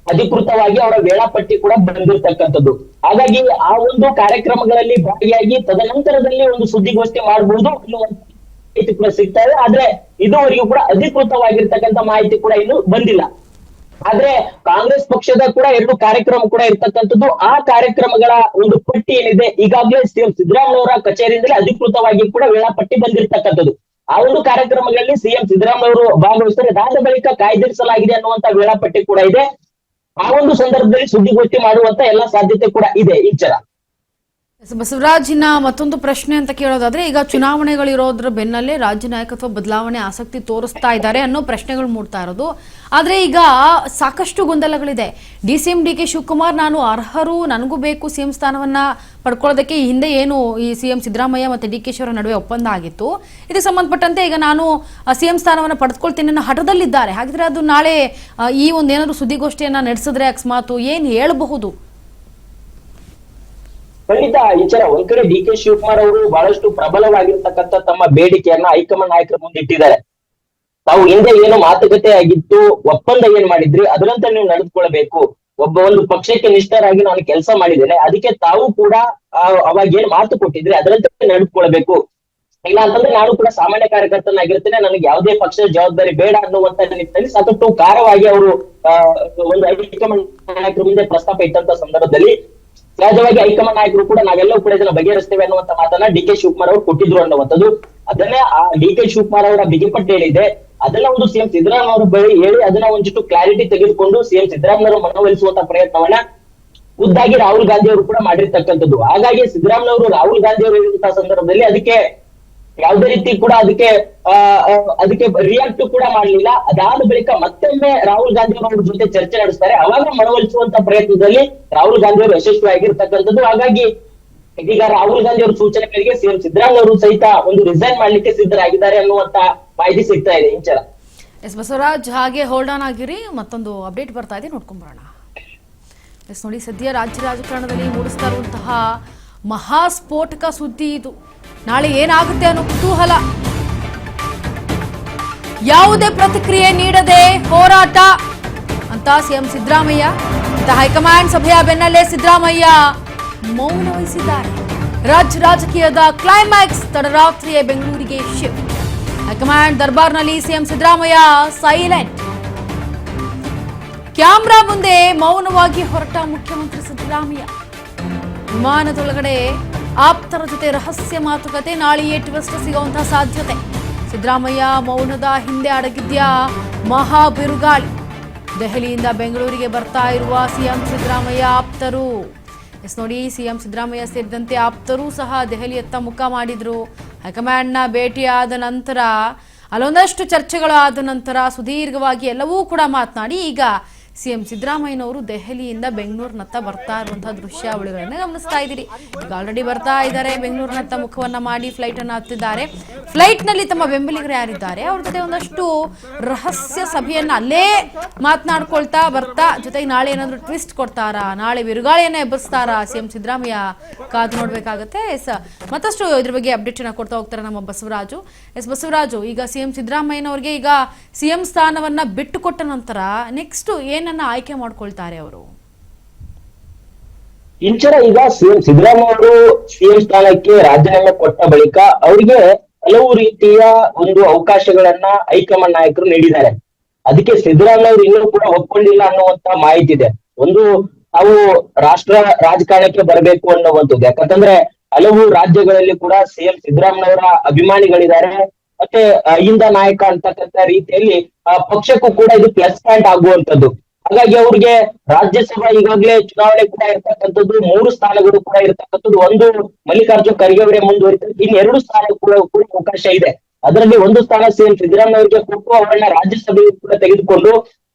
ಅಧಿಕೃತವಾಗಿ ಅವರ ವೇಳಾಪಟ್ಟಿ ಕೂಡ ಬಂದಿರತಕ್ಕಂಥದ್ದು. ಹಾಗಾಗಿ ಆ ಒಂದು ಕಾರ್ಯಕ್ರಮಗಳಲ್ಲಿ ಭಾಗಿಯಾಗಿ ತದನಂತರದಲ್ಲಿ ಒಂದು ಸುದ್ದಿಗೋಷ್ಠಿ ಮಾಡಬಹುದು ಅನ್ನುವಂತ ಮಾಹಿತಿ ಕೂಡ ಸಿಗ್ತಾ ಇದೆ. ಆದ್ರೆ ಇದುವರೆಗೂ ಕೂಡ ಅಧಿಕೃತವಾಗಿರ್ತಕ್ಕಂಥ ಮಾಹಿತಿ ಕೂಡ ಇನ್ನು ಬಂದಿಲ್ಲ. ಆದ್ರೆ ಕಾಂಗ್ರೆಸ್ ಪಕ್ಷದ ಕೂಡ 2 ಕಾರ್ಯಕ್ರಮ ಕೂಡ ಇರ್ತಕ್ಕಂಥದ್ದು. ಆ ಕಾರ್ಯಕ್ರಮಗಳ ಒಂದು ಪಟ್ಟಿ ಏನಿದೆ ಈಗಾಗಲೇ ಸಿಎಂ ಸಿದ್ದರಾಮಯ್ಯ ಅವರ ಕಚೇರಿಯಿಂದಲೇ ಅಧಿಕೃತವಾಗಿ ಕೂಡ ವೇಳಾಪಟ್ಟಿ ಬಂದಿರತಕ್ಕಂಥದ್ದು. ಆ ಒಂದು ಕಾರ್ಯಕ್ರಮಗಳಲ್ಲಿ ಸಿಎಂ ಸಿದ್ದರಾಮಯ್ಯ ಅವರು ಭಾಗವಹಿಸ್ತಾರೆ. ಅದಾದ ಬಳಿಕ ಕಾಯ್ದಿರಿಸಲಾಗಿದೆ ಅನ್ನುವಂತ ವೇಳಾಪಟ್ಟಿ ಕೂಡ ಇದೆ. ಆ ಒಂದು ಸಂದರ್ಭದಲ್ಲಿ ಸುದ್ದಿಗೋಷ್ಠಿ ಮಾಡುವಂತ ಎಲ್ಲಾ ಸಾಧ್ಯತೆ ಕೂಡ ಇದೆ ಈಚರ. ಬಸವರಾಜಿನ ಮತ್ತೊಂದು ಪ್ರಶ್ನೆ ಅಂತ ಕೇಳೋದಾದ್ರೆ, ಈಗ ಚುನಾವಣೆಗಳಿರೋದ್ರ ಬೆನ್ನಲ್ಲೇ ರಾಜ್ಯ ನಾಯಕತ್ವ ಬದಲಾವಣೆ ಆಸಕ್ತಿ ತೋರಿಸ್ತಾ ಇದ್ದಾರೆ ಅನ್ನೋ ಪ್ರಶ್ನೆಗಳು ಮೂಡ್ತಾ ಇರೋದು. ಆದ್ರೆ ಈಗ ಸಾಕಷ್ಟು ಗೊಂದಲಗಳಿದೆ. DCM DK ಶಿವಕುಮಾರ್ ನಾನು ಅರ್ಹರು, ನನಗೂ ಬೇಕು ಸಿಎಂ ಸ್ಥಾನವನ್ನ ಪಡ್ಕೊಳ್ಳೋದಕ್ಕೆ ಈ ಹಿಂದೆ ಏನು ಈ ಸಿಎಂ ಸಿದ್ದರಾಮಯ್ಯ ಮತ್ತೆ DK ಅವರ ನಡುವೆ ಒಪ್ಪಂದ ಆಗಿತ್ತು, ಇದಕ್ಕೆ ಸಂಬಂಧಪಟ್ಟಂತೆ ಈಗ ನಾನು ಸಿಎಂ ಸ್ಥಾನವನ್ನ ಪಡೆದುಕೊಳ್ತೀನಿ ಅನ್ನೋ ಹಠದಲ್ಲಿದ್ದಾರೆ. ಹಾಗಿದ್ರೆ ಅದು ನಾಳೆ ಈ ಒಂದೇನಾದ್ರು ಸುದ್ದಿಗೋಷ್ಠಿಯನ್ನ ನಡೆಸಿದ್ರೆ ಅಕಸ್ಮಾತ್ ಏನ್ ಹೇಳಬಹುದು? ಖಂಡಿತ ಈಚರ ಒಂದ್ ಕಡೆ DK ಶಿವಕುಮಾರ್ ಅವರು ಬಹಳಷ್ಟು ಪ್ರಬಲವಾಗಿರ್ತಕ್ಕಂಥ ತಮ್ಮ ಬೇಡಿಕೆಯನ್ನ ಹೈಕಮಾಂಡ್ ನಾಯಕರ ಮುಂದೆ ಇಟ್ಟಿದ್ದಾರೆ. ತಾವು ಹಿಂದೆ ಏನು ಮಾತುಕತೆ ಆಗಿತ್ತು, ಒಪ್ಪಂದ ಏನ್ ಮಾಡಿದ್ರಿ, ಅದರಂತೆ ನೀವು ನಡೆದುಕೊಳ್ಬೇಕು. ಒಂದು ಪಕ್ಷಕ್ಕೆ ನಿಷ್ಠರಾಗಿ ನಾನು ಕೆಲಸ ಮಾಡಿದ್ದೇನೆ, ಅದಕ್ಕೆ ತಾವು ಕೂಡ ಅವಾಗ ಏನ್ ಮಾತು ಕೊಟ್ಟಿದ್ರಿ ಅದರಂತೆ ನಡೆದುಕೊಳ್ಬೇಕು. ಇಲ್ಲ ಅಂತಂದ್ರೆ ನಾನು ಕೂಡ ಸಾಮಾನ್ಯ ಕಾರ್ಯಕರ್ತನಾಗಿರ್ತೇನೆ, ನನಗೆ ಯಾವುದೇ ಪಕ್ಷದ ಜವಾಬ್ದಾರಿ ಬೇಡ ಅನ್ನುವಂತ ನಿಟ್ಟಿನಲ್ಲಿ ಸಾಕಷ್ಟು ಖಾರವಾಗಿ ಅವರು ಒಂದು ಹೈಕಮಾಂಡ್ ನಾಯಕರ ಮುಂದೆ ಪ್ರಸ್ತಾಪ ಇಟ್ಟಂತ ಸಂದರ್ಭದಲ್ಲಿ ಸಹಜವಾಗಿ ಹೈಕಮಾಂಡ್ ನಾಯಕರು ಕೂಡ ನಾವೆಲ್ಲವೂ ಕೂಡ ಇದನ್ನ ಬಗೆಹರಿಸ್ತೇವೆ ಅನ್ನುವಂತ ಮಾತನ್ನ DK ಶಿವಕುಮಾರ್ ಅವರು ಕೊಟ್ಟಿದ್ರು ಅನ್ನುವಂಥದ್ದು. ಅದನ್ನೇ ಆ DK ಶಿವಕುಮಾರ್ ಅವರ ಬಿಗಿಪಟ್ಟು ಹೇಳಿದೆ. ಅದನ್ನ ಒಂದು ಸಿಎಂ ಸಿದ್ದರಾಮಯ್ಯ ಅವರು ಬಳಿ ಹೇಳಿ ಅದನ್ನ ಒಂದಿಷ್ಟು ಕ್ಲಾರಿಟಿ ತೆಗೆದುಕೊಂಡು ಸಿಎಂ ಸಿದ್ದರಾಮಯ್ಯ ಅವರು ಮನವೊಲಿಸುವಂತ ಪ್ರಯತ್ನವನ್ನ ಖುದ್ದಾಗಿ ರಾಹುಲ್ ಗಾಂಧಿ ಅವರು ಕೂಡ ಮಾಡಿರ್ತಕ್ಕಂಥದ್ದು. ಹಾಗಾಗಿ ಸಿದ್ದರಾಮಯ್ಯ ಅವರು ರಾಹುಲ್ ಗಾಂಧಿ ಅವರು ಹೇಳಿದಂತಹ ಸಂದರ್ಭದಲ್ಲಿ ಅದಕ್ಕೆ ಯಾವುದೇ ರೀತಿ ಕೂಡ ಅದಕ್ಕೆ ರಿಯಾಕ್ಟ್ ಕೂಡ ಮಾಡಲಿಲ್ಲ. ಅದಾದ ಬಳಿಕ ಮತ್ತೊಮ್ಮೆ ರಾಹುಲ್ ಗಾಂಧಿ ಅವರ ಜೊತೆ ಚರ್ಚೆ ನಡೆಸ್ತಾರೆ. ಅವಾಗ ಮನವೊಲಿಸುವಂತ ಪ್ರಯತ್ನದಲ್ಲಿ ರಾಹುಲ್ ಗಾಂಧಿ ಅವರು ಯಶಸ್ವಿಯಾಗಿರ್ತಕ್ಕಂಥದ್ದು. ಹಾಗಾಗಿ ಇದೀಗ ರಾಹುಲ್ ಗಾಂಧಿ ಅವರ ಸೂಚನೆ ಮೇರೆಗೆ ಸಿಎಂ ಸಿದ್ದರಾಮಯ್ಯ ಅವರು ಸಹಿತ ಒಂದು ರಿಸೈನ್ ಮಾಡ್ಲಿಕ್ಕೆ ಸಿದ್ಧರಾಗಿದ್ದಾರೆ ಅನ್ನುವಂತ ಮಾಹಿತಿ ಸಿಗ್ತಾ ಇದೆ ಇಂಚರ. ಎಸ್ ಬಸವರಾಜ್, ಹಾಗೆ ಹೋಲ್ಡ್ ಆನ್ ಆಗಿರಿ, ಮತ್ತೊಂದು ಅಪ್ಡೇಟ್ ಬರ್ತಾ ಇದೆ, ನೋಡ್ಕೊಂಬರೋಣ. ಎಸ್ ನೋಡಿ, ಸದ್ಯ ರಾಜ್ಯ ರಾಜಕಾರಣದಲ್ಲಿ ಮೂಡಿಸ್ತಾ ಇರುವಂತಹ ಮಹಾಸ್ಫೋಟಕ ಸುದ್ದಿ ಇದು. ನಾಳೆ ಏನಾಗುತ್ತೆ ಅನ್ನೋ ಕುತೂಹಲ. ಯಾವುದೇ ಪ್ರತಿಕ್ರಿಯೆ ನೀಡದೆ ಹೋರಾಟ ಅಂತ ಸಿಎಂ ಸಿದ್ದರಾಮಯ್ಯ. ಹೈಕಮಾಂಡ್ ಸಭೆಯ ಬೆನ್ನಲ್ಲೇ ಸಿದ್ದರಾಮಯ್ಯ ಮೌನ ವಹಿಸಿದ್ದಾರೆ. ರಾಜಕೀಯದ ಕ್ಲೈಮ್ಯಾಕ್ಸ್ ತಡರಾತ್ರಿಯೇ ಬೆಂಗಳೂರಿಗೆ ಶಿಫ್ಟ್. ಹೈಕಮಾಂಡ್ ದರ್ಬಾರ್ನಲ್ಲಿ ಸಿಎಂ ಸಿದ್ದರಾಮಯ್ಯ ಸೈಲೆಂಟ್. ಕ್ಯಾಮ್ರಾ ಮುಂದೆ ಮೌನವಾಗಿ ಹೊರಟ ಮುಖ್ಯಮಂತ್ರಿ ಸಿದ್ದರಾಮಯ್ಯ. ವಿಮಾನದೊಳಗಡೆ ಆಪ್ತರ ಜೊತೆ ರಹಸ್ಯ ಮಾತುಕತೆ. ನಾಳೆಯೇ ಟ್ವಿಸ್ಟ್ ಸಿಗುವಂತಹ ಸಾಧ್ಯತೆ. ಸಿದ್ದರಾಮಯ್ಯ ಮೌನದ ಹಿಂದೆ ಅಡಗಿದ್ಯಾ ಮಹಾ ಬಿರುಗಾಳಿ. ದೆಹಲಿಯಿಂದ ಬೆಂಗಳೂರಿಗೆ ಬರ್ತಾ ಇರುವ ಸಿಎಂ ಸಿದ್ದರಾಮಯ್ಯ ಆಪ್ತರು. ಎಸ್ ನೋಡಿ, ಸಿಎಂ ಸಿದ್ದರಾಮಯ್ಯ ಸೇರಿದಂತೆ ಆಪ್ತರು ಸಹ ದೆಹಲಿಯತ್ತ ಮುಖ ಮಾಡಿದ್ರು. ಹೈಕಮಾಂಡ್ನ ಭೇಟಿಯಾದ ನಂತರ ಅಲ್ಲೊಂದಷ್ಟು ಚರ್ಚೆಗಳು ಆದ ನಂತರ ಸುದೀರ್ಘವಾಗಿ ಎಲ್ಲವೂ ಕೂಡ ಮಾತನಾಡಿ ಈಗ ಸಿಎಂ ಸಿದ್ದರಾಮಯ್ಯನವರು ದೆಹಲಿಯಿಂದ ಬೆಂಗಳೂರಿನತ್ತ ಬರ್ತಾ ಇರುವಂತಹ ದೃಶ್ಯಾವಳಿಗಳನ್ನ ಗಮನಿಸ್ತಾ ಇದ್ದೀರಿ. ಈಗ ಆಲ್ರೆಡಿ ಬರ್ತಾ ಇದ್ದಾರೆ, ಬೆಂಗಳೂರಿನತ್ತ ಮುಖವನ್ನ ಮಾಡಿ ಫ್ಲೈಟ್ ಅನ್ನು ಹತ್ತಿದ್ದಾರೆ. ಫ್ಲೈಟ್ ನಲ್ಲಿ ತಮ್ಮ ಬೆಂಬಲಿಗರು ಯಾರಿದ್ದಾರೆ ಅವ್ರ ಜೊತೆ ಒಂದಷ್ಟು ರಹಸ್ಯ ಸಭೆಯನ್ನ ಅಲ್ಲೇ ಮಾತನಾಡ್ಕೊಳ್ತಾ ಬರ್ತಾ, ಜೊತೆಗೆ ನಾಳೆ ಏನಾದ್ರು ಟ್ವಿಸ್ಟ್ ಕೊಡ್ತಾರಾ, ನಾಳೆ ಬಿರುಗಾಳಿಯನ್ನ ಎಬ್ಬರಿಸ್ತಾರಾ ಸಿಎಂ ಸಿದ್ದರಾಮಯ್ಯ, ಕಾದು ನೋಡ್ಬೇಕಾಗತ್ತೆ. ಎಸ್, ಮತ್ತಷ್ಟು ಇದ್ರ ಬಗ್ಗೆ ಅಪ್ಡೇಟ್ ಅನ್ನ ಕೊಡ್ತಾ ಹೋಗ್ತಾರೆ ನಮ್ಮ ಬಸವರಾಜು. ಎಸ್ ಬಸವರಾಜು, ಈಗ ಸಿಎಂ ಸಿದ್ದರಾಮಯ್ಯನವರಿಗೆ ಈಗ ಸಿಎಂ ಸ್ಥಾನವನ್ನ ಬಿಟ್ಟು ಕೊಟ್ಟ ನಂತರ ನೆಕ್ಸ್ಟ್ ಏನನ್ನ ಆಯ್ಕೆ ಮಾಡ್ಕೊಳ್ತಾರೆ ಅವರು? ಇಂಚರ ಈಗ ಸಿಎಂ ಸಿದ್ದರಾಮಯ್ಯ ಅವರು ಸಿಎಂ ಸ್ಥಾನಕ್ಕೆ ರಾಜೀನಾಮೆ ಕೊಟ್ಟ ಬಳಿಕ ಅವರಿಗೆ ಹಲವು ರೀತಿಯ ಒಂದು ಅವಕಾಶಗಳನ್ನ ಹೈಕಮಾಂಡ್ ನಾಯಕರು ನೀಡಿದ್ದಾರೆ. ಅದಕ್ಕೆ ಸಿದ್ದರಾಮಯ್ಯ ಅವರು ಇನ್ನೂ ಕೂಡ ಒಪ್ಕೊಂಡಿಲ್ಲ ಅನ್ನುವಂತ ಮಾಹಿತಿ ಇದೆ. ಒಂದು ತಾವು ರಾಷ್ಟ್ರ ರಾಜಕಾರಣಕ್ಕೆ ಬರಬೇಕು ಅನ್ನುವಂಥದ್ದು. ಯಾಕಂತಂದ್ರೆ ಹಲವು ರಾಜ್ಯಗಳಲ್ಲಿ ಕೂಡ ಸಿಎಂ ಸಿದ್ದರಾಮಯ್ಯ ಅವರ ಅಭಿಮಾನಿಗಳಿದ್ದಾರೆ. ಮತ್ತೆ ಅಹಿಂದ ನಾಯಕ ಅಂತಕ್ಕಂಥ ರೀತಿಯಲ್ಲಿ ಪಕ್ಷಕ್ಕೂ ಕೂಡ ಇದು ಪ್ಲಸ್ ಪಾಯಿಂಟ್ ಆಗುವಂತದ್ದು. ಹಾಗಾಗಿ ಅವ್ರಿಗೆ ರಾಜ್ಯಸಭಾ ಈಗಾಗಲೇ ಚುನಾವಣೆ ಕೂಡ ಇರ್ತಕ್ಕಂಥದ್ದು, 3 ಸ್ಥಾನಗಳು ಕೂಡ ಇರ್ತಕ್ಕಂಥದ್ದು. ಒಂದು ಮಲ್ಲಿಕಾರ್ಜುನ್ ಖರ್ಗೆ ಅವರೇ ಮುಂದುವರಿತಾರೆ, ಇನ್ನು 2 ಸ್ಥಾನ ಕೂಡ ಅವಕಾಶ ಇದೆ. ಅದರಲ್ಲಿ ಒಂದು ಸ್ಥಾನ ಸಿಎಂ ಸಿದ್ದರಾಮಯ್ಯ ಅವರಿಗೆ ಕೊಟ್ಟು ಅವರನ್ನ ರಾಜ್ಯಸಭೆ ಕೂಡ ತೆಗೆದುಕೊಂಡು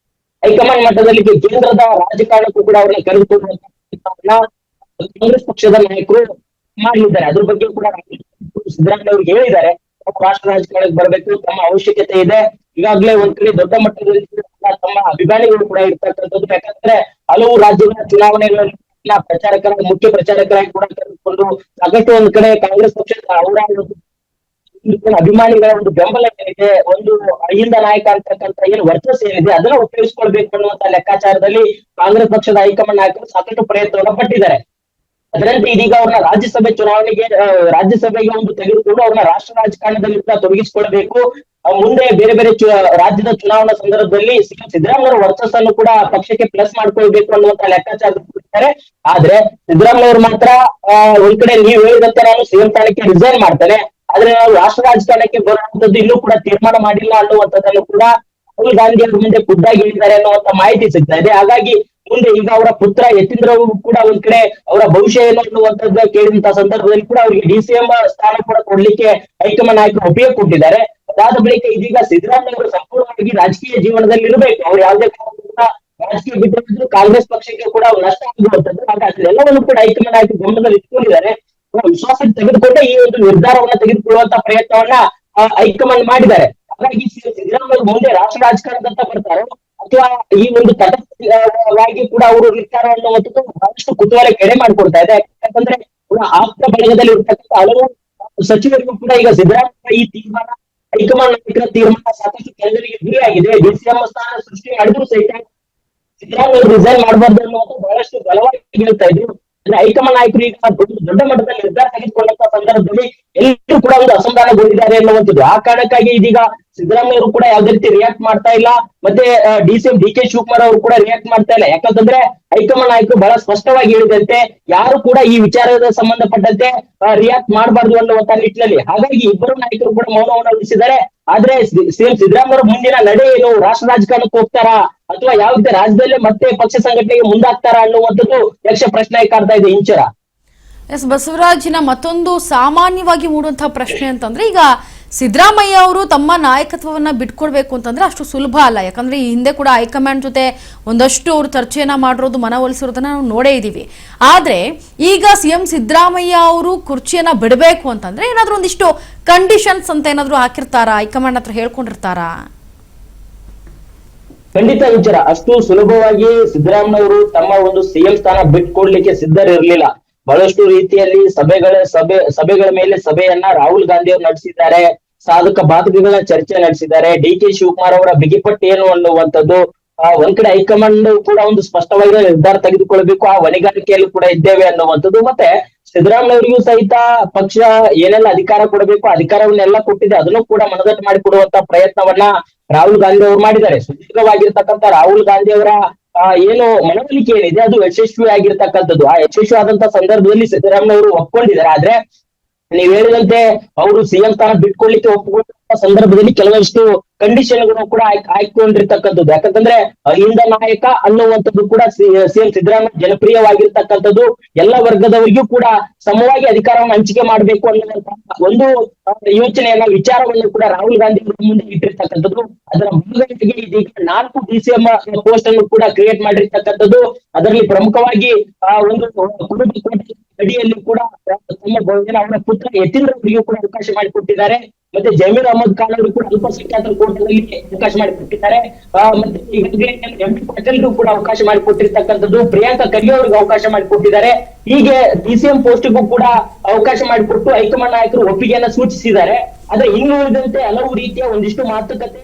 ಹೈಕಮಾಂಡ್ ಮಟ್ಟದಲ್ಲಿ ಕೇಂದ್ರದ ರಾಜಕಾರಣಕ್ಕೂ ಕೂಡ ಅವರನ್ನ ಕರೆದುಕೊಳ್ಳುವಂತ ಕಾಂಗ್ರೆಸ್ ಪಕ್ಷದ ನಾಯಕರು ಮಾಡಲಿದ್ದಾರೆ. ಅದ್ರ ಬಗ್ಗೆ ಕೂಡ ಸಿದ್ದರಾಮಯ್ಯ ಅವರು ಹೇಳಿದ್ದಾರೆ, ರಾಷ್ಟ್ರ ರಾಜಕಾರಣಕ್ಕೆ ಬರಬೇಕು, ತಮ್ಮ ಅವಶ್ಯಕತೆ ಇದೆ. ಈಗಾಗಲೇ ಒಂದ್ ಕಡೆ ದೊಡ್ಡ ಮಟ್ಟದಲ್ಲಿ ತಮ್ಮ ಅಭಿಮಾನಿಗಳು ಕೂಡ ಇರ್ತಕ್ಕಂಥದ್ದು. ಯಾಕಂದ್ರೆ ಹಲವು ರಾಜ್ಯಗಳ ಚುನಾವಣೆಗಳಲ್ಲಿ ಮುಖ್ಯ ಪ್ರಚಾರಕರಾಗಿ ಕೂಡ ಕರೆದುಕೊಂಡು ಸಾಕಷ್ಟು ಒಂದ್ ಕಡೆ ಕಾಂಗ್ರೆಸ್ ಪಕ್ಷದ ಅವರ ಅಭಿಮಾನಿಗಳ ಒಂದು ಬೆಂಬಲ ಏನಿದೆ, ಒಂದು ಅಹಿಂದ ನಾಯಕ ಅಂತಕ್ಕಂಥ ಏನು ವರ್ಚಸ್ ಏನಿದೆ ಅದನ್ನ ಉಪಯೋಗಿಸ್ಕೊಳ್ಬೇಕು ಅನ್ನುವಂತ ಲೆಕ್ಕಾಚಾರದಲ್ಲಿ ಕಾಂಗ್ರೆಸ್ ಪಕ್ಷದ ಹೈಕಮಾಂಡ್ ನಾಯಕರು ಸಾಕಷ್ಟು ಪ್ರಯತ್ನವನ್ನ ಪಟ್ಟಿದ್ದಾರೆ. ಅದರಂತೆ ಇದೀಗ ಅವ್ರನ್ನ ರಾಜ್ಯಸಭೆಗೆ ಒಂದು ತೆಗೆದುಕೊಂಡು ಅವ್ರನ್ನ ರಾಷ್ಟ್ರ ರಾಜಕಾರಣದಲ್ಲಿ ಕೂಡ ತೊಡಗಿಸಿಕೊಳ್ಬೇಕು. ಮುಂದೆ ಬೇರೆ ಬೇರೆ ರಾಜ್ಯದ ಚುನಾವಣಾ ಸಂದರ್ಭದಲ್ಲಿ ಸಿಎಂ ಸಿದ್ದರಾಮಯ್ಯ ಅವರ ವರ್ಚಸ್ ಅನ್ನು ಕೂಡ ಪಕ್ಷಕ್ಕೆ ಪ್ಲಸ್ ಮಾಡ್ಕೊಳ್ಬೇಕು ಅನ್ನುವಂತ ಲೆಕ್ಕಾಚಾರ. ಆದ್ರೆ ಸಿದ್ದರಾಮಯ್ಯ ಅವರು ಮಾತ್ರ ಒಂದ್ ಕಡೆ ನೀವು ಹೇಳಿದಂತೆ ನಾನು ಸಿಎಂ ಸ್ಥಾನಕ್ಕೆ ರಿಸೈನ್ ಮಾಡ್ತೇನೆ, ಆದ್ರೆ ನಾವು ರಾಷ್ಟ್ರ ರಾಜಕಾರಣಕ್ಕೆ ಬರುವಂತದ್ದು ಇನ್ನೂ ಕೂಡ ತೀರ್ಮಾನ ಮಾಡಿಲ್ಲ ಅನ್ನುವಂಥದ್ದನ್ನು ಕೂಡ ರಾಹುಲ್ ಗಾಂಧಿ ಅವರ ಮುಂದೆ ಖುದ್ದಾಗಿ ಹೇಳಿದ್ದಾರೆ ಅನ್ನುವಂತ ಮಾಹಿತಿ ಸಿಗ್ತಾ ಇದೆ. ಹಾಗಾಗಿ ಮುಂದೆ ಈಗ ಅವರ ಪುತ್ರ ಯತೀಂದ್ರ ಕೂಡ ಒಂದ್ ಕಡೆ ಅವರ ಭವಿಷ್ಯ ಏನು ಅನ್ನುವಂಥದ್ದು ಕೇಳಿದಂತಹ ಸಂದರ್ಭದಲ್ಲಿ ಕೂಡ ಅವರಿಗೆ ಡಿಸಿಎಂ ಸ್ಥಾನ ಕೂಡ ಕೊಡ್ಲಿಕ್ಕೆ ಹೈಕಮಾಂಡ್ ನಾಯಕರು ಒಪ್ಪಿಗೆ ಕೊಟ್ಟಿದ್ದಾರೆ. ಅದಾದ ಬಳಿಕ ಇದೀಗ ಸಿದ್ದರಾಮಯ್ಯ ಅವರು ಸಂಪೂರ್ಣವಾಗಿ ರಾಜಕೀಯ ಜೀವನದಲ್ಲಿ ಇರಬೇಕು. ಅವ್ರು ಯಾವುದೇ ರಾಜಕೀಯ ಬಿಟ್ಟರು ಕಾಂಗ್ರೆಸ್ ಪಕ್ಷಕ್ಕೆ ಕೂಡ ನಷ್ಟ ಆಗುವಂತದ್ದು. ಹಾಗಾಗಿ ಎಲ್ಲವನ್ನು ಕೂಡ ಹೈಕಮಾಂಡ್ ನಾಯಕರು ಗಮನದಲ್ಲಿ ಇಟ್ಕೊಂಡಿದ್ದಾರೆ. ವಿಶ್ವಾಸಕ್ಕೆ ತೆಗೆದುಕೊಂಡ ಈ ಒಂದು ನಿರ್ಧಾರವನ್ನ ತೆಗೆದುಕೊಳ್ಳುವಂತ ಪ್ರಯತ್ನವನ್ನ ಹೈಕಮಾಂಡ್ ಮಾಡಿದ್ದಾರೆ. ಹಾಗಾಗಿ ಸಿದ್ದರಾಮಯ್ಯ ಮುಂದೆ ರಾಷ್ಟ್ರ ರಾಜಕಾರಣದತ್ತ ಬರ್ತಾರೋ ಅಥವಾ ಈ ಒಂದು ತಟಸ್ಥವಾಗಿ ಕೂಡ ಅವರು ಇರ್ತಾರೋ ಅನ್ನುವಂಥದ್ದು ಬಹಳಷ್ಟು ಕುತೂಹಲ ಕೆಡೆ ಮಾಡಿಕೊಡ್ತಾ ಇದೆ. ಯಾಕಂದ್ರೆ ಆಪ್ತ ಬಳಗದಲ್ಲಿ ಇರ್ತಕ್ಕಂಥ ಹಲವು ಸಚಿವರಿಗೂ ಕೂಡ ಈಗ ಸಿದ್ದರಾಮಯ್ಯ ಈ ತೀರ್ಮಾನ, ಹೈಕಮಾಂಡ್ ನಾಯಕರ ತೀರ್ಮಾನ ಸಾಕಷ್ಟು ಕೆಲವರಿಗೆ ಗುರಿಯಾಗಿದೆ. ಡಿಸಿಎಂ ಸ್ಥಾನ ಸೃಷ್ಟಿ ಮಾಡಿದ್ರು ಸಹಿತ ಸಿದ್ದರಾಮಯ್ಯ ರಿಸೈನ್ ಮಾಡಬಾರ್ದು ಅನ್ನುವಂಥ ಬಹಳಷ್ಟು ಬಲವಾಗಿ ಹೇಳ್ತಾ ಇದ್ರು. ಅಂದ್ರೆ ಹೈಕಮಾಂಡ್ ನಾಯಕರು ಈಗ ದೊಡ್ಡ ಮಟ್ಟದಲ್ಲಿ ನಿರ್ಧಾರ ತೆಗೆದುಕೊಂಡಂತ ಸಂದರ್ಭದಲ್ಲಿ ಎಲ್ಲರೂ ಕೂಡ ಒಂದು ಅಸಮಾಧಾನಗೊಂಡಿದ್ದಾರೆ ಅನ್ನುವಂಥದ್ದು. ಆ ಕಾರಣಕ್ಕಾಗಿ ಇದೀಗ ಸಿದ್ದರಾಮಯ್ಯ ಅವರು ಕೂಡ ಯಾವುದೇ ರೀತಿ ರಿಯಾಕ್ಟ್ ಮಾಡ್ತಾ ಇಲ್ಲ. ಮತ್ತೆ ಡಿಸಿಎಂ ಡಿ ಕೆ ಶಿವಕುಮಾರ್ ಅವರು ಕೂಡ ರಿಯಾಕ್ಟ್ ಮಾಡ್ತಾ ಇಲ್ಲ. ಯಾಕಂತಂದ್ರೆ ಹೈಕಮಾಂಡ್ ನಾಯಕರು ಬಹಳ ಸ್ಪಷ್ಟವಾಗಿ ಹೇಳಿದಂತೆ ಯಾರು ಕೂಡ ಈ ವಿಚಾರದ ಸಂಬಂಧಪಟ್ಟಂತೆ ರಿಯಾಕ್ಟ್ ಮಾಡಬಾರ್ದು ಅನ್ನುವಂತ ನಿಟ್ಟಿನಲ್ಲಿ. ಹಾಗಾಗಿ ಇಬ್ಬರು ನಾಯಕರು ಕೂಡ ಮೌನವನ್ನು ವಹಿಸಿದ್ದಾರೆ. ಆದ್ರೆ ಸಿಎಂ ಸಿದ್ದರಾಮಯ್ಯ ಮುಂದಿನ ನಡೆ ಏನು, ರಾಷ್ಟ್ರ ರಾಜಕಾರಣಕ್ಕೆ ಹೋಗ್ತಾರಾ ಅಥವಾ ಯಾವುದೇ ರಾಜ್ಯದಲ್ಲೇ ಮತ್ತೆ ಪಕ್ಷ ಸಂಘಟನೆಗೆ ಮುಂದಾಗ್ತಾರಾ ಅನ್ನುವಂಥದ್ದು ಯಕ್ಷ ಪ್ರಶ್ನೆ ಕಾಡ್ತಾ ಇದೆ ಇಂಚರ. ಎಸ್ ಬಸವರಾಜಿನ ಮತ್ತೊಂದು ಸಾಮಾನ್ಯವಾಗಿ ಮೂಡುವಂತಹ ಪ್ರಶ್ನೆ ಅಂತಂದ್ರೆ, ಈಗ ಸಿದ್ದರಾಮಯ್ಯ ಅವರು ತಮ್ಮ ನಾಯಕತ್ವವನ್ನ ಬಿಟ್ಕೊಡ್ಬೇಕು ಅಂತಂದ್ರೆ ಅಷ್ಟು ಸುಲಭ ಅಲ್ಲ. ಯಾಕಂದ್ರೆ ಈ ಹಿಂದೆ ಕೂಡ ಹೈಕಮಾಂಡ್ ಜೊತೆ ಒಂದಷ್ಟು ಅವರು ಚರ್ಚೆಯನ್ನ ಮಾಡಿರೋದು, ಮನವೊಲಿಸಿರೋದನ್ನ ನಾವು ನೋಡೇ ಇದ್ದೀವಿ. ಆದ್ರೆ ಈಗ ಸಿಎಂ ಸಿದ್ದರಾಮಯ್ಯ ಅವರು ಕುರ್ಚಿಯನ್ನ ಬಿಡಬೇಕು ಅಂತಂದ್ರೆ ಏನಾದ್ರೂ ಒಂದಿಷ್ಟು ಕಂಡೀಷನ್ಸ್ ಅಂತ ಏನಾದ್ರೂ ಹಾಕಿರ್ತಾರಾ, ಹೈಕಮಾಂಡ್ ಹತ್ರ ಹೇಳ್ಕೊಂಡಿರ್ತಾರಾ? ಖಂಡಿತ ವಿಚಾರ. ಅಷ್ಟು ಸುಲಭವಾಗಿ ಸಿದ್ದರಾಮಯ್ಯವರು ತಮ್ಮ ಒಂದು ಸಿಎಂ ಸ್ಥಾನ ಬಿಟ್ಕೊಡ್ಲಿಕ್ಕೆ ಸಿದ್ಧರಿರ್ಲಿಲ್ಲ. ಬಹಳಷ್ಟು ರೀತಿಯಲ್ಲಿ ಸಭೆಗಳ ಮೇಲೆ ಸಭೆಯನ್ನ ರಾಹುಲ್ ಗಾಂಧಿ ಅವರು ನಡೆಸಿದ್ದಾರೆ. ಸಾಧಕ ಬಾಧಕಗಳ ಚರ್ಚೆ ನಡೆಸಿದ್ದಾರೆ. ಡಿ.ಕೆ. ಶಿವಕುಮಾರ್ ಅವರ ಬಿಗಿಪಟ್ಟು ಏನು ಅನ್ನುವಂಥದ್ದು, ಒಂದ್ ಕಡೆ ಹೈಕಮಾಂಡ್ ಕೂಡ ಒಂದು ಸ್ಪಷ್ಟವಾಗಿರೋ ನಿರ್ಧಾರ ತೆಗೆದುಕೊಳ್ಬೇಕು, ಆ ಹೊಣೆಗಾರಿಕೆಯಲ್ಲೂ ಕೂಡ ಇದ್ದೇವೆ ಅನ್ನುವಂಥದ್ದು. ಮತ್ತೆ ಸಿದ್ದರಾಮಯ್ಯವರಿಗೂ ಸಹಿತ ಪಕ್ಷ ಏನೆಲ್ಲ ಅಧಿಕಾರ ಕೊಡಬೇಕು ಅಧಿಕಾರವನ್ನೆಲ್ಲ ಕೊಟ್ಟಿದೆ, ಅದನ್ನು ಕೂಡ ಮನದಟ್ಟು ಮಾಡಿಕೊಡುವಂತ ಪ್ರಯತ್ನವನ್ನ ರಾಹುಲ್ ಗಾಂಧಿ ಅವರು ಮಾಡಿದ್ದಾರೆ. ಸುದೀರ್ಘವಾಗಿರ್ತಕ್ಕಂಥ ರಾಹುಲ್ ಗಾಂಧಿ ಅವರ ಏನು ಮನವೊಲಿಕೆ ಏನಿದೆ ಅದು ಯಶಸ್ವಿ ಆಗಿರ್ತಕ್ಕಂಥದ್ದು. ಆ ಯಶಸ್ವಿ ಆದಂತ ಸಂದರ್ಭದಲ್ಲಿ ಸಿದ್ದರಾಮಯ್ಯ ಅವರು ಒಪ್ಕೊಂಡಿದ್ದಾರೆ. ಆದ್ರೆ ನೀವ್ ಹೇಳಿದಂತೆ ಅವರು ಸಿಎಂ ಸ್ಥಾನ ಬಿಟ್ಕೊಳ್ಲಿಕ್ಕೆ ಒಪ್ಪಿಕೊಂಡ ಸಂದರ್ಭದಲ್ಲಿ ಕೆಲವಷ್ಟು ಕಂಡೀಷನ್ಗಳು ಕೂಡ ಆಯ್ಕೊಂಡಿರ್ತಕ್ಕಂಥದ್ದು. ಯಾಕಂತಂದ್ರೆ ಅಹಿಂದ ನಾಯಕ ಅನ್ನುವಂಥದ್ದು ಕೂಡ ಸಿಎಂ ಸಿದ್ದರಾಮಯ್ಯ ಜನಪ್ರಿಯವಾಗಿರ್ತಕ್ಕಂಥದ್ದು. ಎಲ್ಲ ವರ್ಗದವರಿಗೂ ಕೂಡ ಸಮವಾಗಿ ಅಧಿಕಾರವನ್ನು ಹಂಚಿಕೆ ಮಾಡಬೇಕು ಅನ್ನುವಂತಹ ಒಂದು ಯೋಚನೆಯನ್ನ ವಿಚಾರವನ್ನು ಕೂಡ ರಾಹುಲ್ ಗಾಂಧಿ ಅವರ ಮುಂದೆ ಇಟ್ಟಿರ್ತಕ್ಕಂಥದ್ದು. ಅದರ ಭಾಗವಾಗಿ ಇದೀಗ 4 DCM ಪೋಸ್ಟ್ ಅನ್ನು ಕೂಡ ಕ್ರಿಯೇಟ್ ಮಾಡಿರ್ತಕ್ಕಂಥದ್ದು. ಅದರಲ್ಲಿ ಪ್ರಮುಖವಾಗಿ ಒಂದು ಕುರುಬಕೋಟೆ ಅಡಿಯಲ್ಲಿ ಕೂಡ ತಮ್ಮ ಅವರ ಪುತ್ರ ಯತೀಂದ್ರ ಅವರಿಗೂ ಕೂಡ ಅವಕಾಶ ಮಾಡಿಕೊಟ್ಟಿದ್ದಾರೆ. ಮತ್ತೆ ಜಮೀರ್ ಅಹಮದ್ ಖಾನ್ ಅವರು ಕೂಡ ಅಲ್ಪಸಂಖ್ಯಾತರ ಕೋಟಾದಲ್ಲಿ ಅವಕಾಶ ಮಾಡಿಕೊಟ್ಟಿದ್ದಾರೆ. ಮತ್ತೆ ಈಗಾಗಲೇ ಎಂ.ಬಿ. ಪಾಟೀಲ್ಗೂ ಕೂಡ ಅವಕಾಶ ಮಾಡಿಕೊಟ್ಟಿರ್ತಕ್ಕಂಥದ್ದು. ಪ್ರಿಯಾಂಕಾ ಖರ್ಗೆ ಅವರಿಗೆ ಅವಕಾಶ ಮಾಡಿಕೊಟ್ಟಿದ್ದಾರೆ. ಹೀಗೆ DCM ಪೋಸ್ಟ್ಗೂ ಕೂಡ ಅವಕಾಶ ಮಾಡಿಕೊಟ್ಟು ಹೈಕಮಾಂಡ್ ನಾಯಕರು ಒಪ್ಪಿಗೆಯನ್ನ ಸೂಚಿಸಿದ್ದಾರೆ. ಆದ್ರೆ ಇನ್ನು ಉಳಿದಂತೆ ಹಲವು ರೀತಿಯ ಒಂದಿಷ್ಟು ಮಾತುಕತೆ.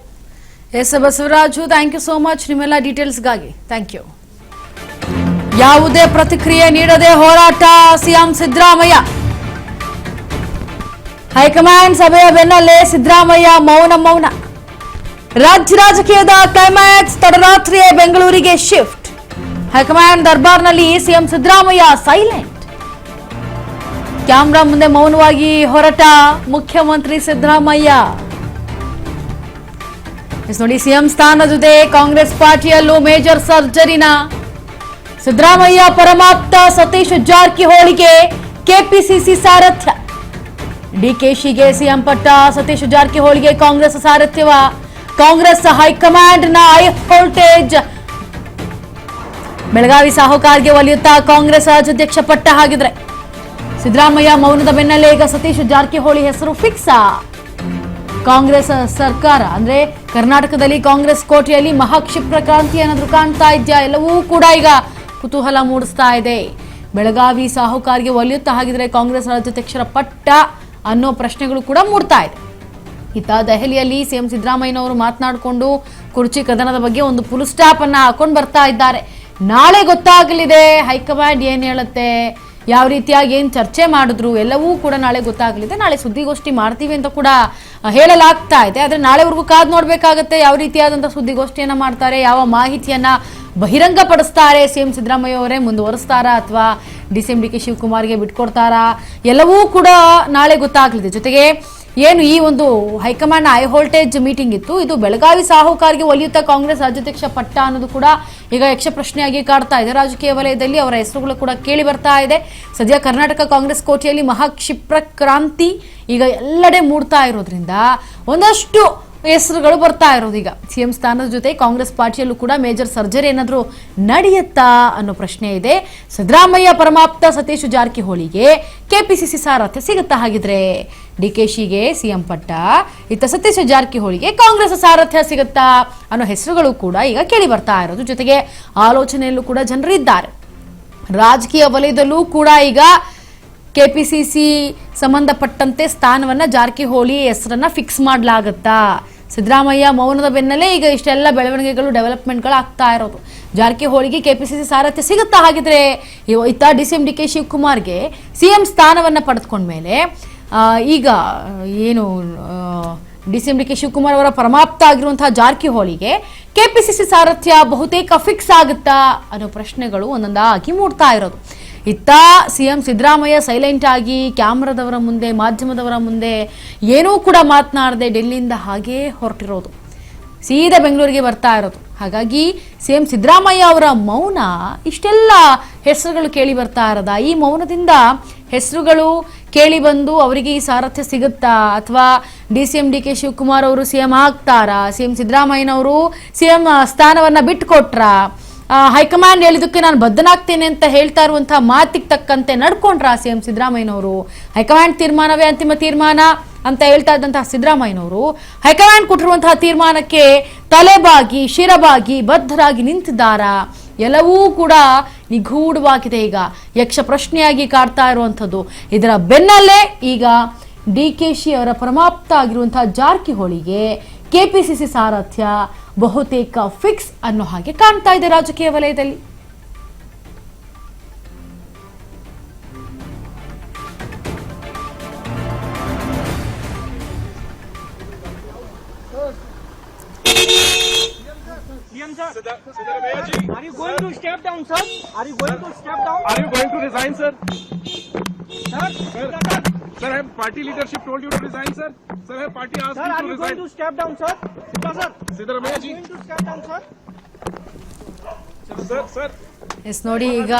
S Basavaraju, thank you so much ನಿಮ್ಮೆಲ್ಲ ಡೀಟೇಲ್ಸ್ಗಾಗಿ. Thank you. ಯಾವುದೇ ಪ್ರತಿಕ್ರಿಯೆ ನೀಡದೆ ಹೋರಾಟ ಸಿಎಂ ಸಿದ್ದರಾಮಯ್ಯ. ಹೈಕಮಾಂಡ್ ಸಭೆಯ ಬೆನ್ನಲ್ಲೇ ಸಿದ್ದರಾಮಯ್ಯ ಮೌನ. ರಾಜ್ಯ ರಾಜಕೀಯದ ಕ್ಲೈಮ್ಯಾಕ್ಸ್ ತಡರಾತ್ರಿಯೇ ಬೆಂಗಳೂರಿಗೆ ಶಿಫ್ಟ್. ಹೈಕಮಾಂಡ್ ದರ್ಬಾರ್ನಲ್ಲಿ ಸಿಎಂ ಸಿದ್ದರಾಮಯ್ಯ ಸೈಲೆಂಟ್. ಕ್ಯಾಮ್ರಾ ಮುಂದೆ ಮೌನವಾಗಿ ಹೊರಟ ಮುಖ್ಯಮಂತ್ರಿ ಸಿದ್ದರಾಮಯ್ಯ. ನೋಡಿ, ಸಿಎಂ ಸ್ಥಾನದ ಜೊತೆ ಕಾಂಗ್ರೆಸ್ ಪಾರ್ಟಿಯಲ್ಲೂ ಮೇಜರ್ ಸರ್ಜರಿನ. ಸಿದ್ದರಾಮಯ್ಯ ಪರಮಾಪ್ತ ಸತೀಶ್ ಜಾರಕಿಹೊಳಿಗೆ ಕೆಪಿಸಿಸಿ ಸಾರಥ್ಯ. ಡಿಕೆಶಿಗೆ ಸಿಎಂ ಪಟ್ಟ, ಸತೀಶ್ ಜಾರಕಿಹೊಳಿಗೆ ಕಾಂಗ್ರೆಸ್ ಸಾರಥ್ಯವ. ಕಾಂಗ್ರೆಸ್ ಹೈಕಮಾಂಡ್ ನ ಹೈ ವೋಲ್ಟೇಜ್. ಬೆಳಗಾವಿ ಸಾಹುಕಾರ್ಗೆ ಒಲಿಯುತ್ತಾ ಕಾಂಗ್ರೆಸ್ ರಾಜ್ಯಾಧ್ಯಕ್ಷ ಪಟ್ಟ. ಹಾಗಿದ್ರೆ ಸಿದ್ದರಾಮಯ್ಯ ಮೌನದ ಬೆನ್ನಲ್ಲೇ ಈಗ ಸತೀಶ್ ಜಾರಕಿಹೊಳಿ ಹೆಸರು ಫಿಕ್ಸ್. ಕಾಂಗ್ರೆಸ್ ಸರ್ಕಾರ ಅಂದ್ರೆ ಕರ್ನಾಟಕದಲ್ಲಿ ಕಾಂಗ್ರೆಸ್ ಕೋಟೆಯಲ್ಲಿ ಮಹಾಕ್ಷಿಪ್ರ ಕ್ರಾಂತಿ ಏನಾದ್ರೂ ಕಾಣ್ತಾ ಇದೆಯಾ? ಎಲ್ಲವೂ ಕೂಡ ಈಗ ಕುತೂಹಲ ಮೂಡಿಸ್ತಾ ಇದೆ. ಬೆಳಗಾವಿ ಸಾಹುಕಾರ್ಗೆ ಒಲಿಯುತ್ತಾ ಹಾಗಿದ್ರೆ ಕಾಂಗ್ರೆಸ್ ರಾಜ್ಯಾಧ್ಯಕ್ಷರ ಪಟ್ಟ ಅನ್ನೋ ಪ್ರಶ್ನೆಗಳು ಕೂಡ ಮೂಡ್ತಾ ಇದೆ. ಇತ್ತ ದೆಹಲಿಯಲ್ಲಿ ಸಿಎಂ ಸಿದ್ದರಾಮಯ್ಯನವರು ಮಾತನಾಡಿಕೊಂಡು ಕುರ್ಚಿ ಕದನದ ಬಗ್ಗೆ ಒಂದು ಫುಲ್ ಸ್ಟಾಪ್ ಅನ್ನ ಹಾಕೊಂಡು ಬರ್ತಾ ಇದ್ದಾರೆ. ನಾಳೆ ಗೊತ್ತಾಗಲಿದೆ ಹೈಕಮಾಂಡ್ ಏನ್ ಹೇಳುತ್ತೆ, ಯಾವ ರೀತಿಯಾಗಿ ಏನ್ ಚರ್ಚೆ ಮಾಡಿದ್ರು ಎಲ್ಲವೂ ಕೂಡ ನಾಳೆ ಗೊತ್ತಾಗಲಿದೆ. ನಾಳೆ ಸುದ್ದಿಗೋಷ್ಠಿ ಮಾಡ್ತೀವಿ ಅಂತ ಕೂಡ ಹೇಳಲಾಗ್ತಾ ಇದೆ. ಆದ್ರೆ ನಾಳೆವರೆಗೂ ಕಾದ್ ನೋಡ್ಬೇಕಾಗತ್ತೆ ಯಾವ ರೀತಿಯಾದಂತಹ ಸುದ್ದಿಗೋಷ್ಠಿಯನ್ನ ಮಾಡ್ತಾರೆ, ಯಾವ ಮಾಹಿತಿಯನ್ನ ಬಹಿರಂಗ ಪಡಿಸ್ತಾರೆ. ಸಿಎಂ ಸಿದ್ದರಾಮಯ್ಯ ಅವರೇ ಮುಂದುವರಿಸ್ತಾರಾ ಅಥವಾ ಡಿ.ಕೆ. ಶಿವಕುಮಾರ್ಗೆ ಬಿಟ್ಕೊಡ್ತಾರಾ, ಎಲ್ಲವೂ ಕೂಡ ನಾಳೆ ಗೊತ್ತಾಗಲಿದೆ. ಜೊತೆಗೆ ಏನು ಈ ಒಂದು ಹೈಕಮಾಂಡ್ ಹೈ ವೋಲ್ಟೇಜ್ ಮೀಟಿಂಗ್ ಇತ್ತು, ಇದು ಬೆಳಗಾವಿ ಸಾಹುಕಾರ್ಗೆ ಒಲಿಯುತ್ತಾ ಕಾಂಗ್ರೆಸ್ ರಾಜ್ಯಾಧ್ಯಕ್ಷ ಪಟ್ಟ ಅನ್ನೋದು ಕೂಡ ಈಗ ಯಕ್ಷ ಪ್ರಶ್ನೆಯಾಗಿ ಕಾಡ್ತಾ ಇದೆ. ರಾಜಕೀಯ ವಲಯದಲ್ಲಿ ಅವರ ಹೆಸರುಗಳು ಕೂಡ ಕೇಳಿ ಬರ್ತಾ ಇದೆ. ಸದ್ಯ ಕರ್ನಾಟಕ ಕಾಂಗ್ರೆಸ್ ಕೋಟೆಯಲ್ಲಿ ಮಹಾಕ್ಷಿಪ್ರ ಕ್ರಾಂತಿ ಈಗ ಎಲ್ಲೆಡೆ ಮೂಡ್ತಾ ಇರೋದ್ರಿಂದ ಒಂದಷ್ಟು ಹೆಸರುಗಳು ಬರ್ತಾ ಇರೋದು. ಈಗ ಸಿಎಂ ಸ್ಥಾನದ ಜೊತೆ ಕಾಂಗ್ರೆಸ್ ಪಾರ್ಟಿಯಲ್ಲೂ ಕೂಡ ಮೇಜರ್ ಸರ್ಜರಿ ಏನಾದರೂ ನಡೆಯುತ್ತಾ ಅನ್ನೋ ಪ್ರಶ್ನೆ ಇದೆ. ಸಿದ್ದರಾಮಯ್ಯ ಪರಮಾಪ್ತ ಸತೀಶ್ ಜಾರಕಿಹೊಳಿಗೆ ಕೆಪಿಸಿಸಿ ಸಾರಥ್ಯ ಸಿಗುತ್ತಾ? ಹಾಗಿದ್ರೆ ಡಿಕೆಶಿಗೆ ಸಿಎಂ ಪಟ್ಟ, ಇತ್ತ ಸತೀಶ್ ಜಾರಕಿಹೊಳಿಗೆ ಕಾಂಗ್ರೆಸ್ ಸಾರಥ್ಯ ಸಿಗುತ್ತಾ ಅನ್ನೋ ಹೆಸರುಗಳು ಕೂಡ ಈಗ ಕೇಳಿ ಬರ್ತಾ ಇರೋದು. ಜೊತೆಗೆ ಆಲೋಚನೆಯಲ್ಲೂ ಕೂಡ ಜನರಿದ್ದಾರೆ. ರಾಜಕೀಯ ವಲಯದಲ್ಲೂ ಕೂಡ ಈಗ ಕೆಪಿಸಿಸಿ ಸಂಬಂಧಪಟ್ಟಂತೆ ಸ್ಥಾನವನ್ನ ಜಾರಕಿಹೊಳಿ ಹೆಸರನ್ನ ಫಿಕ್ಸ್ ಮಾಡಲಾಗುತ್ತಾ? ಸಿದ್ದರಾಮಯ್ಯ ಮೌನದ ಬೆನ್ನಲ್ಲೇ ಈಗ ಇಷ್ಟೆಲ್ಲ ಬೆಳವಣಿಗೆಗಳು ಡೆವಲಪ್ಮೆಂಟ್ಗಳು ಆಗ್ತಾ ಇರೋದು. ಜಾರಕಿಹೊಳಿಗೆ ಕೆಪಿಸಿಸಿ ಸಾರಥ್ಯ ಸಿಗುತ್ತಾ? ಹಾಗಿದ್ರೆ ಇತ್ತ ಡಿ.ಕೆ. ಶಿವಕುಮಾರ್ಗೆ ಸಿಎಂ ಸ್ಥಾನವನ್ನ ಪಡೆದುಕೊಂಡ್ಮೇಲೆ ಈಗ ಏನು ಡಿ.ಕೆ. ಶಿವಕುಮಾರ್ ಅವರ ಪರಮಾಪ್ತ ಆಗಿರುವಂತಹ ಜಾರಕಿಹೊಳಿಗೆ ಕೆಪಿಸಿಸಿ ಸಾರಥ್ಯ ಬಹುತೇಕ ಫಿಕ್ಸ್ ಆಗುತ್ತಾ ಅನ್ನೋ ಪ್ರಶ್ನೆಗಳು ಒಂದೊಂದಾಗಿ ಮೂಡ್ತಾ ಇರೋದು. ಇತ್ತ ಸಿಎಂ ಸಿದ್ದರಾಮಯ್ಯ ಸೈಲೆಂಟ್ ಆಗಿ ಕ್ಯಾಮ್ರಾದವರ ಮುಂದೆ, ಮಾಧ್ಯಮದವರ ಮುಂದೆ ಏನೂ ಕೂಡ ಮಾತನಾಡದೆ ಡೆಲ್ಲಿಯಿಂದ ಹಾಗೇ ಹೊರಟಿರೋದು, ಸೀದಾ ಬೆಂಗಳೂರಿಗೆ ಬರ್ತಾ ಇರೋದು. ಹಾಗಾಗಿ ಸಿಎಂ ಸಿದ್ದರಾಮಯ್ಯ ಅವರ ಮೌನ, ಇಷ್ಟೆಲ್ಲ ಹೆಸರುಗಳು ಕೇಳಿ ಬರ್ತಾ ಇರೋದ, ಈ ಮೌನದಿಂದ ಹೆಸರುಗಳು ಕೇಳಿ ಬಂದು ಅವರಿಗೆ ಈ ಸಾರಥ್ಯ ಸಿಗುತ್ತಾ, ಅಥವಾ DCM DK ಶಿವಕುಮಾರ್ ಅವರು CM ಆಗ್ತಾರಾ, CM ಸಿದ್ದರಾಮಯ್ಯನವರು CM ಸ್ಥಾನವನ್ನ ಬಿಟ್ಟುಕೊಟ್ರಾ, ಹೈಕಮಾಂಡ್ ಹೇಳಿದಕ್ಕೆ ನಾನು ಬದ್ಧನಾಗ್ತೇನೆ ಅಂತ ಹೇಳ್ತಾ ಇರುವಂತಹ ಮಾತಿಗೆ ತಕ್ಕಂತೆ ನಡ್ಕೊಂಡ್ರ CM ಸಿದ್ದರಾಮಯ್ಯನವರು? ಹೈಕಮಾಂಡ್ ತೀರ್ಮಾನವೇ ಅಂತಿಮ ತೀರ್ಮಾನ ಅಂತ ಹೇಳ್ತಾ ಇದ್ದಂತಹ ಸಿದ್ದರಾಮಯ್ಯನವರು ಹೈಕಮಾಂಡ್ ಕೊಟ್ಟಿರುವಂತಹ ತೀರ್ಮಾನಕ್ಕೆ ತಲೆಬಾಗಿ ಶಿರಬಾಗಿ ಬದ್ಧರಾಗಿ ನಿಂತಿದ್ದಾರಾ? ಎಲ್ಲವೂ ಕೂಡ ನಿಗೂಢವಾಗಿದೆ. ಈಗ ಯಕ್ಷ ಪ್ರಶ್ನೆಯಾಗಿ ಕಾಡ್ತಾ ಇರುವಂಥದ್ದು. ಇದರ ಬೆನ್ನಲ್ಲೇ ಈಗ DKಶಿ ಅವರ ಪರಮಾಪ್ತ ಆಗಿರುವಂತಹ ಜಾರಕಿಹೊಳಿಗೆ KPCC ಸಾರಥ್ಯ ಬಹುತೇಕ ಫಿಕ್ಸ್ ಅನ್ನೋ ಹಾಗೆ ಕಾಣ್ತಾ ಇದೆ ರಾಜಕೀಯ ವಲಯದಲ್ಲಿ. Are you going to step down, sir? Are you going to step down? Are you going to resign, sir? Sir, Sir, have party leadership told you to resign, sir? Sir, have party asked sir, you are to you resign? going to step down, sir? Sir, Siddaramaiah are ji. you going to step down, sir? Sir. Yes ನೋಡಿ, ಈಗ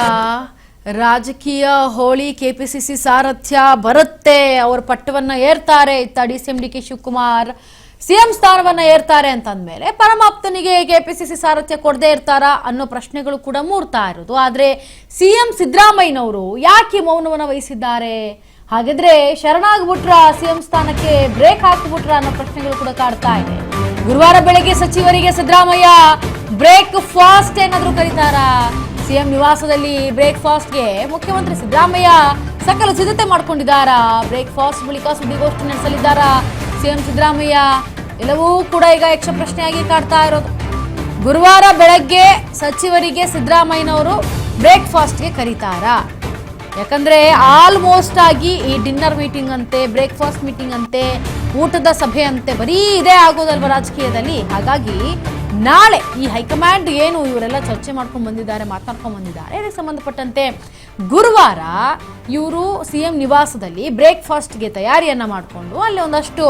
ರಾಜಕೀಯ Holi KPCC ಸಾರಥ್ಯ ಬರುತ್ತೆ, ಅವರ ಪಟ್ಟವನ್ನ ಏರ್ತಾರೆ. ಇತ್ತ DCM DK Shivakumar CM ಸ್ಥಾನವನ್ನ ಏರ್ತಾರೆ ಅಂತಂದ್ಮೇಲೆ ಪರಮಾಪ್ತನಿಗೆ KPCC ಸಾರಥ್ಯ ಕೊಡದೇ ಇರ್ತಾರಾ ಅನ್ನೋ ಪ್ರಶ್ನೆಗಳು ಕೂಡ ಮೂಡ್ತಾ ಇರೋದು. ಆದ್ರೆ CM ಸಿದ್ದರಾಮಯ್ಯನವರು ಯಾಕೆ ಮೌನವನ್ನ ವಹಿಸಿದ್ದಾರೆ? ಹಾಗಿದ್ರೆ ಶರಣಾಗ್ಬಿಟ್ರ CM ಸ್ಥಾನಕ್ಕೆ ಬ್ರೇಕ್ ಹಾಕ್ಬಿಟ್ರ ಅನ್ನೋ ಪ್ರಶ್ನೆಗಳು ಕೂಡ ಕಾಡ್ತಾ ಇದೆ. ಗುರುವಾರ ಬೆಳಗ್ಗೆ ಸಚಿವರಿಗೆ ಸಿದ್ದರಾಮಯ್ಯ ಬ್ರೇಕ್ ಫಾಸ್ಟ್ ಏನಾದ್ರೂ ಕರೀತಾರಾ? CM ನಿವಾಸದಲ್ಲಿ ಬ್ರೇಕ್ಫಾಸ್ಟ್ಗೆ ಮುಖ್ಯಮಂತ್ರಿ ಸಿದ್ದರಾಮಯ್ಯ ಸಕಲ ಸಿದ್ಧತೆ ಮಾಡ್ಕೊಂಡಿದ್ದಾರಾ? ಬ್ರೇಕ್ಫಾಸ್ಟ್ ಬಳಿಕ ಸುದ್ದಿಗೋಷ್ಠಿ ನಡೆಸಲಿದ್ದಾರಾ CM ಸಿದ್ದರಾಮಯ್ಯ? ಎಲ್ಲವೂ ಕೂಡ ಈಗ ಯಕ್ಷ ಪ್ರಶ್ನೆಯಾಗಿ ಕಾಡ್ತಾ ಇರೋದು. ಗುರುವಾರ ಬೆಳಗ್ಗೆ ಸಚಿವರಿಗೆ ಸಿದ್ದರಾಮಯ್ಯನವರು ಬ್ರೇಕ್ಫಾಸ್ಟ್ಗೆ ಕರೀತಾರಾ? ಯಾಕಂದ್ರೆ ಆಲ್ಮೋಸ್ಟ್ ಆಗಿ ಈ ಡಿನ್ನರ್ ಮೀಟಿಂಗ್ ಅಂತೆ, ಬ್ರೇಕ್ಫಾಸ್ಟ್ ಮೀಟಿಂಗ್ ಅಂತೆ, ಊಟದ ಸಭೆ ಅಂತೆ ಬರೀ ಇದೇ ಆಗೋದಲ್ವ ರಾಜಕೀಯದಲ್ಲಿ. ಹಾಗಾಗಿ ನಾಳೆ ಈ ಹೈಕಮಾಂಡ್ ಏನು ಇವರೆಲ್ಲ ಚರ್ಚೆ ಮಾಡ್ಕೊಂಡು ಬಂದಿದ್ದಾರೆ, ಮಾತನಾಡ್ಕೊಂಡು ಬಂದಿದ್ದಾರೆ, ಇದಕ್ಕೆ ಸಂಬಂಧಪಟ್ಟಂತೆ ಗುರುವಾರ ಇವರು CM ನಿವಾಸದಲ್ಲಿ ಬ್ರೇಕ್ಫಾಸ್ಟ್ಗೆ ತಯಾರಿಯನ್ನ ಮಾಡಿಕೊಂಡು ಅಲ್ಲಿ ಒಂದಷ್ಟು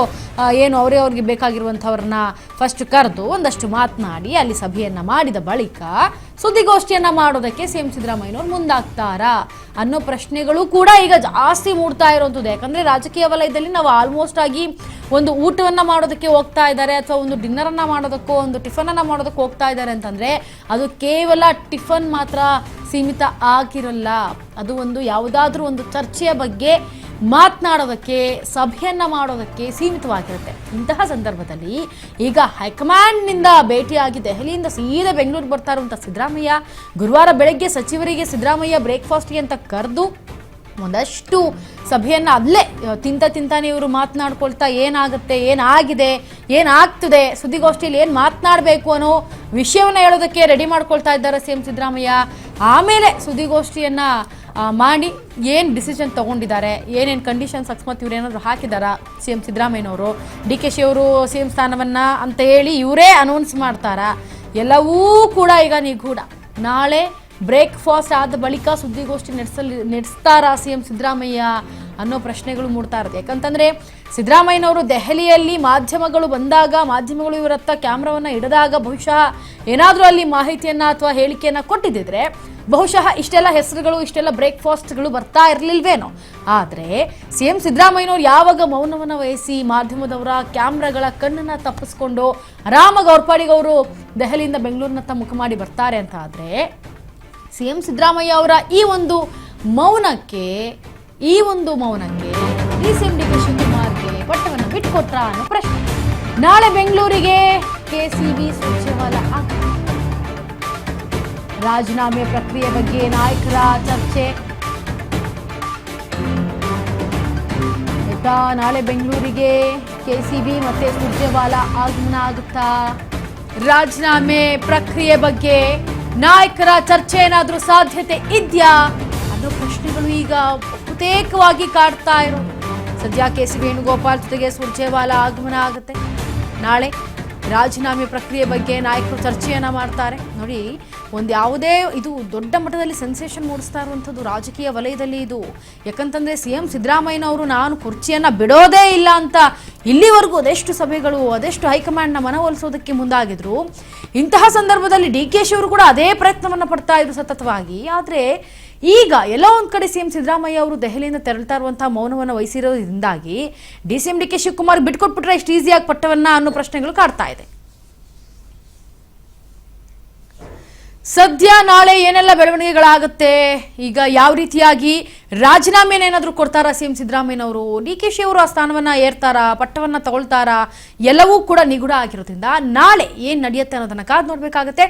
ಏನು ಅವ್ರಿಗೆ ಬೇಕಾಗಿರುವಂಥವ್ರನ್ನ ಫಸ್ಟ್ ಕರೆದು ಒಂದಷ್ಟು ಮಾತನಾಡಿ ಅಲ್ಲಿ ಸಭೆಯನ್ನ ಮಾಡಿದ ಬಳಿಕ ಸುದ್ದಿಗೋಷ್ಠಿಯನ್ನ ಮಾಡೋದಕ್ಕೆ CM ಸಿದ್ದರಾಮಯ್ಯನವರು ಮುಂದಾಗ್ತಾರಾ ಅನ್ನೋ ಪ್ರಶ್ನೆಗಳು ಕೂಡ ಈಗ ಜಾಸ್ತಿ ಮೂಡ್ತಾ ಇರೋದು. ಯಾಕಂದ್ರೆ ರಾಜಕೀಯ ವಲಯದಲ್ಲಿ ನಾವು ಆಲ್ಮೋಸ್ಟ್ ಆಗಿ ಒಂದು ಊಟವನ್ನ ಮಾಡೋದಕ್ಕೆ ಹೋಗ್ತಾ ಇದ್ದಾರೆ, ಅಥವಾ ಒಂದು ಡಿನ್ನರ್ ಅನ್ನ ಮಾಡೋದಕ್ಕೋ ಒಂದು ಟಿಫನ್ ಅನ್ನ ಮಾಡೋದಕ್ಕೆ ಹೋಗ್ತಾ ಇದ್ದಾರೆ ಅಂತಂದ್ರೆ ಅದು ಕೇವಲ ಟಿಫನ್ ಮಾತ್ರ ಸೀಮಿತ ಆಗಿರಲ್ಲ. ಅದು ಒಂದು ಯಾವುದಾದ್ರೂ ಒಂದು ಚರ್ಚೆಯ ಬಗ್ಗೆ ಮಾತನಾಡೋದಕ್ಕೆ, ಸಭೆಯನ್ನ ಮಾಡೋದಕ್ಕೆ ಸೀಮಿತವಾಗಿರುತ್ತೆ. ಇಂತಹ ಸಂದರ್ಭದಲ್ಲಿ ಈಗ ಹೈಕಮಾಂಡ್ನಿಂದ ಭೇಟಿಯಾಗಿ ದೆಹಲಿಯಿಂದ ಸೀದಾ ಬೆಂಗಳೂರಿಗೆ ಬರ್ತಾ ಇರುವಂಥ ಸಿದ್ದರಾಮಯ್ಯ ಗುರುವಾರ ಬೆಳಗ್ಗೆ ಸಚಿವರಿಗೆ ಸಿದ್ದರಾಮಯ್ಯ ಬ್ರೇಕ್ಫಾಸ್ಟ್ಗೆ ಅಂತ ಕರೆದು ಒಂದಷ್ಟು ಸಭೆಯನ್ನ ಅಲ್ಲೇ ತಿಂತಾನೆ ಇವರು ಮಾತನಾಡ್ಕೊಳ್ತಾ ಏನಾಗುತ್ತೆ, ಏನಾಗಿದೆ, ಏನಾಗ್ತದೆ, ಸುದ್ದಿಗೋಷ್ಠಿಯಲ್ಲಿ ಏನು ಮಾತನಾಡಬೇಕು ಅನ್ನೋ ವಿಷಯವನ್ನ ಹೇಳೋದಕ್ಕೆ ರೆಡಿ ಮಾಡ್ಕೊಳ್ತಾ ಇದ್ದಾರೆ CM ಸಿದ್ದರಾಮಯ್ಯ. ಆಮೇಲೆ ಸುದ್ದಿಗೋಷ್ಠಿಯನ್ನ ಮಾಡಿ ಏನು ಡಿಸಿಷನ್ ತಗೊಂಡಿದ್ದಾರೆ, ಏನೇನು ಕಂಡೀಷನ್ಸ್ ಅಕಸ್ಮಾತ್ ಇವ್ರು ಏನಾದ್ರು ಹಾಕಿದಾರಾ CM ಸಿದ್ದರಾಮಯ್ಯನವರು, DKಶಿ ಅವರು CM ಸ್ಥಾನವನ್ನ ಅಂತ ಹೇಳಿ ಇವರೇ ಅನೌನ್ಸ್ ಮಾಡ್ತಾರಾ? ಎಲ್ಲವೂ ಕೂಡ ಈಗ ನಿಗೂಢ. ನಾಳೆ ಬ್ರೇಕ್ಫಾಸ್ಟ್ ಆದ ಬಳಿಕ ಸುದ್ದಿಗೋಷ್ಠಿ ನಡೆಸ್ತಾರಾ CM ಸಿದ್ದರಾಮಯ್ಯ ಅನ್ನೋ ಪ್ರಶ್ನೆಗಳು ಮೂಡ್ತಾ ಇರುತ್ತೆ. ಯಾಕಂತಂದ್ರೆ ಸಿದ್ದರಾಮಯ್ಯನವರು ದೆಹಲಿಯಲ್ಲಿ ಮಾಧ್ಯಮಗಳು ಬಂದಾಗ, ಮಾಧ್ಯಮಗಳು ಇವರ ಹತ್ರ ಕ್ಯಾಮ್ರಾವನ್ನ ಹಿಡಿದಾಗ ಬಹುಶಃ ಏನಾದರೂ ಅಲ್ಲಿ ಮಾಹಿತಿಯನ್ನ ಅಥವಾ ಹೇಳಿಕೆಯನ್ನ ಕೊಟ್ಟಿದ್ದಿದ್ರೆ ಬಹುಶಃ ಇಷ್ಟೆಲ್ಲ ಹೆಸರುಗಳು, ಇಷ್ಟೆಲ್ಲ ಬ್ರೇಕ್ಫಾಸ್ಟ್ಗಳು ಬರ್ತಾ ಇರಲಿಲ್ವೇನೋ. ಆದರೆ CM ಸಿದ್ದರಾಮಯ್ಯನವರು ಯಾವಾಗ ಮೌನವನ್ನು ವಹಿಸಿ ಮಾಧ್ಯಮದವರ ಕ್ಯಾಮ್ರಾಗಳ ಕಣ್ಣನ್ನು ತಪ್ಪಿಸ್ಕೊಂಡು ಆರಾಮಾಗಿ ಅವ್ರ ಪಾಡಿಗೆ ಅವರು ದೆಹಲಿಯಿಂದ ಬೆಂಗಳೂರಿನತ್ತ ಮುಖ ಮಾಡಿ ಬರ್ತಾರೆ ಅಂತ ಆದರೆ CM ಸಿದ್ದರಾಮಯ್ಯ ಅವರ ಈ ಒಂದು ಮೌನಕ್ಕೆ DCM DK ಶಿವಕುಮಾರ್ಗೆ ಪಟ್ಟವನ್ನು ಬಿಟ್ಕೊಟ್ರ ಅನ್ನೋ ಪ್ರಶ್ನೆ. ನಾಳೆ ಬೆಂಗಳೂರಿಗೆ KCB ಸುರ್ಜೇವಾಲಾ ರಾಜೀನಾಮೆ ಪ್ರಕ್ರಿಯೆ ಬಗ್ಗೆ ನಾಯಕರ ಚರ್ಚೆ. ನಾಳೆ ಬೆಂಗಳೂರಿಗೆ KCB ಮತ್ತೆ ಸುರ್ಜೇವಾಲಾ ಆಗಮನ ಆಗುತ್ತಾ? ರಾಜೀನಾಮೆ ಪ್ರಕ್ರಿಯೆ ಬಗ್ಗೆ ನಾಯಕರ ಚರ್ಚೆ ಏನಾದರೂ ಸಾಧ್ಯತೆ ಇದೆಯಾ ಅನ್ನೋ ಪ್ರಶ್ನೆಗಳು ಈಗ ಬಹುತೇಕವಾಗಿ ಕಾಡ್ತಾ ಇರೋದು. ಸದ್ಯ KC ವೇಣುಗೋಪಾಲ್ ಜೊತೆಗೆ ಸುರ್ಜೇವಾಲಾ ಆಗಮನ ಆಗುತ್ತೆ. ನಾಳೆ ರಾಜೀನಾಮೆ ಪ್ರಕ್ರಿಯೆ ಬಗ್ಗೆ ನಾಯಕರು ಚರ್ಚೆಯನ್ನ ಮಾಡ್ತಾರೆ. ನೋಡಿ, ಒಂದು ಯಾವುದೇ ಇದು ದೊಡ್ಡ ಮಟ್ಟದಲ್ಲಿ ಸೆನ್ಸೇಷನ್ ಮೂಡಿಸ್ತಾ ಇರುವಂಥದ್ದು ರಾಜಕೀಯ ವಲಯದಲ್ಲಿ ಇದು. ಯಾಕಂತಂದ್ರೆ CM ಸಿದ್ದರಾಮಯ್ಯನವರು ನಾನು ಕುರ್ಚಿಯನ್ನ ಬಿಡೋದೇ ಇಲ್ಲ ಅಂತ ಇಲ್ಲಿವರೆಗೂ ಅದೆಷ್ಟು ಸಭೆಗಳು, ಅದೆಷ್ಟು ಹೈಕಮಾಂಡ್ನ ಮನವೊಲಿಸೋದಕ್ಕೆ ಮುಂದಾಗಿದ್ರು. ಇಂತಹ ಸಂದರ್ಭದಲ್ಲಿ DKಶಿ ಅವರು ಕೂಡ ಅದೇ ಪ್ರಯತ್ನವನ್ನ ಪಡ್ತಾ ಇದ್ರು ಸತತವಾಗಿ. ಆದರೆ ಈಗ ಎಲ್ಲೋ ಒಂದ್ ಕಡೆ ಸಿಎಂ ಸಿದ್ದರಾಮಯ್ಯ ಅವರು ದೆಹಲಿಯಿಂದ ತೆರಳ್ತಾ ಇರುವಂತಹ ಮೌನವನ್ನು ವಹಿಸಿರೋದ್ರಿಂದಾಗಿ ಡಿಸಿಎಂ ಡಿ ಕೆ ಶಿವಕುಮಾರ್ ಬಿಟ್ಕೊಟ್ಬಿಟ್ರೆ ಎಷ್ಟು ಈಸಿಯಾಗಿ ಪಟ್ಟವನ್ನ ಅನ್ನೋ ಪ್ರಶ್ನೆಗಳು ಕಾಡ್ತಾ ಇದೆ. ಸದ್ಯ ನಾಳೆ ಏನೆಲ್ಲ ಬೆಳವಣಿಗೆಗಳಾಗುತ್ತೆ, ಈಗ ಯಾವ ರೀತಿಯಾಗಿ ರಾಜೀನಾಮೆನೇನಾದ್ರೂ ಕೊಡ್ತಾರಾ ಸಿಎಂ ಸಿದ್ದರಾಮಯ್ಯನವರು, ಡಿ ಕೆ ಶಿ ಅವರು ಆ ಸ್ಥಾನವನ್ನ ಏರ್ತಾರಾ, ಪಟ್ಟವನ್ನ ತಗೊಳ್ತಾರಾ, ಎಲ್ಲವೂ ಕೂಡ ನಿಗೂಢ ಆಗಿರೋದ್ರಿಂದ ನಾಳೆ ಏನ್ ನಡೆಯುತ್ತೆ ಅನ್ನೋದನ್ನ ಕಾದು ನೋಡ್ಬೇಕಾಗತ್ತೆ.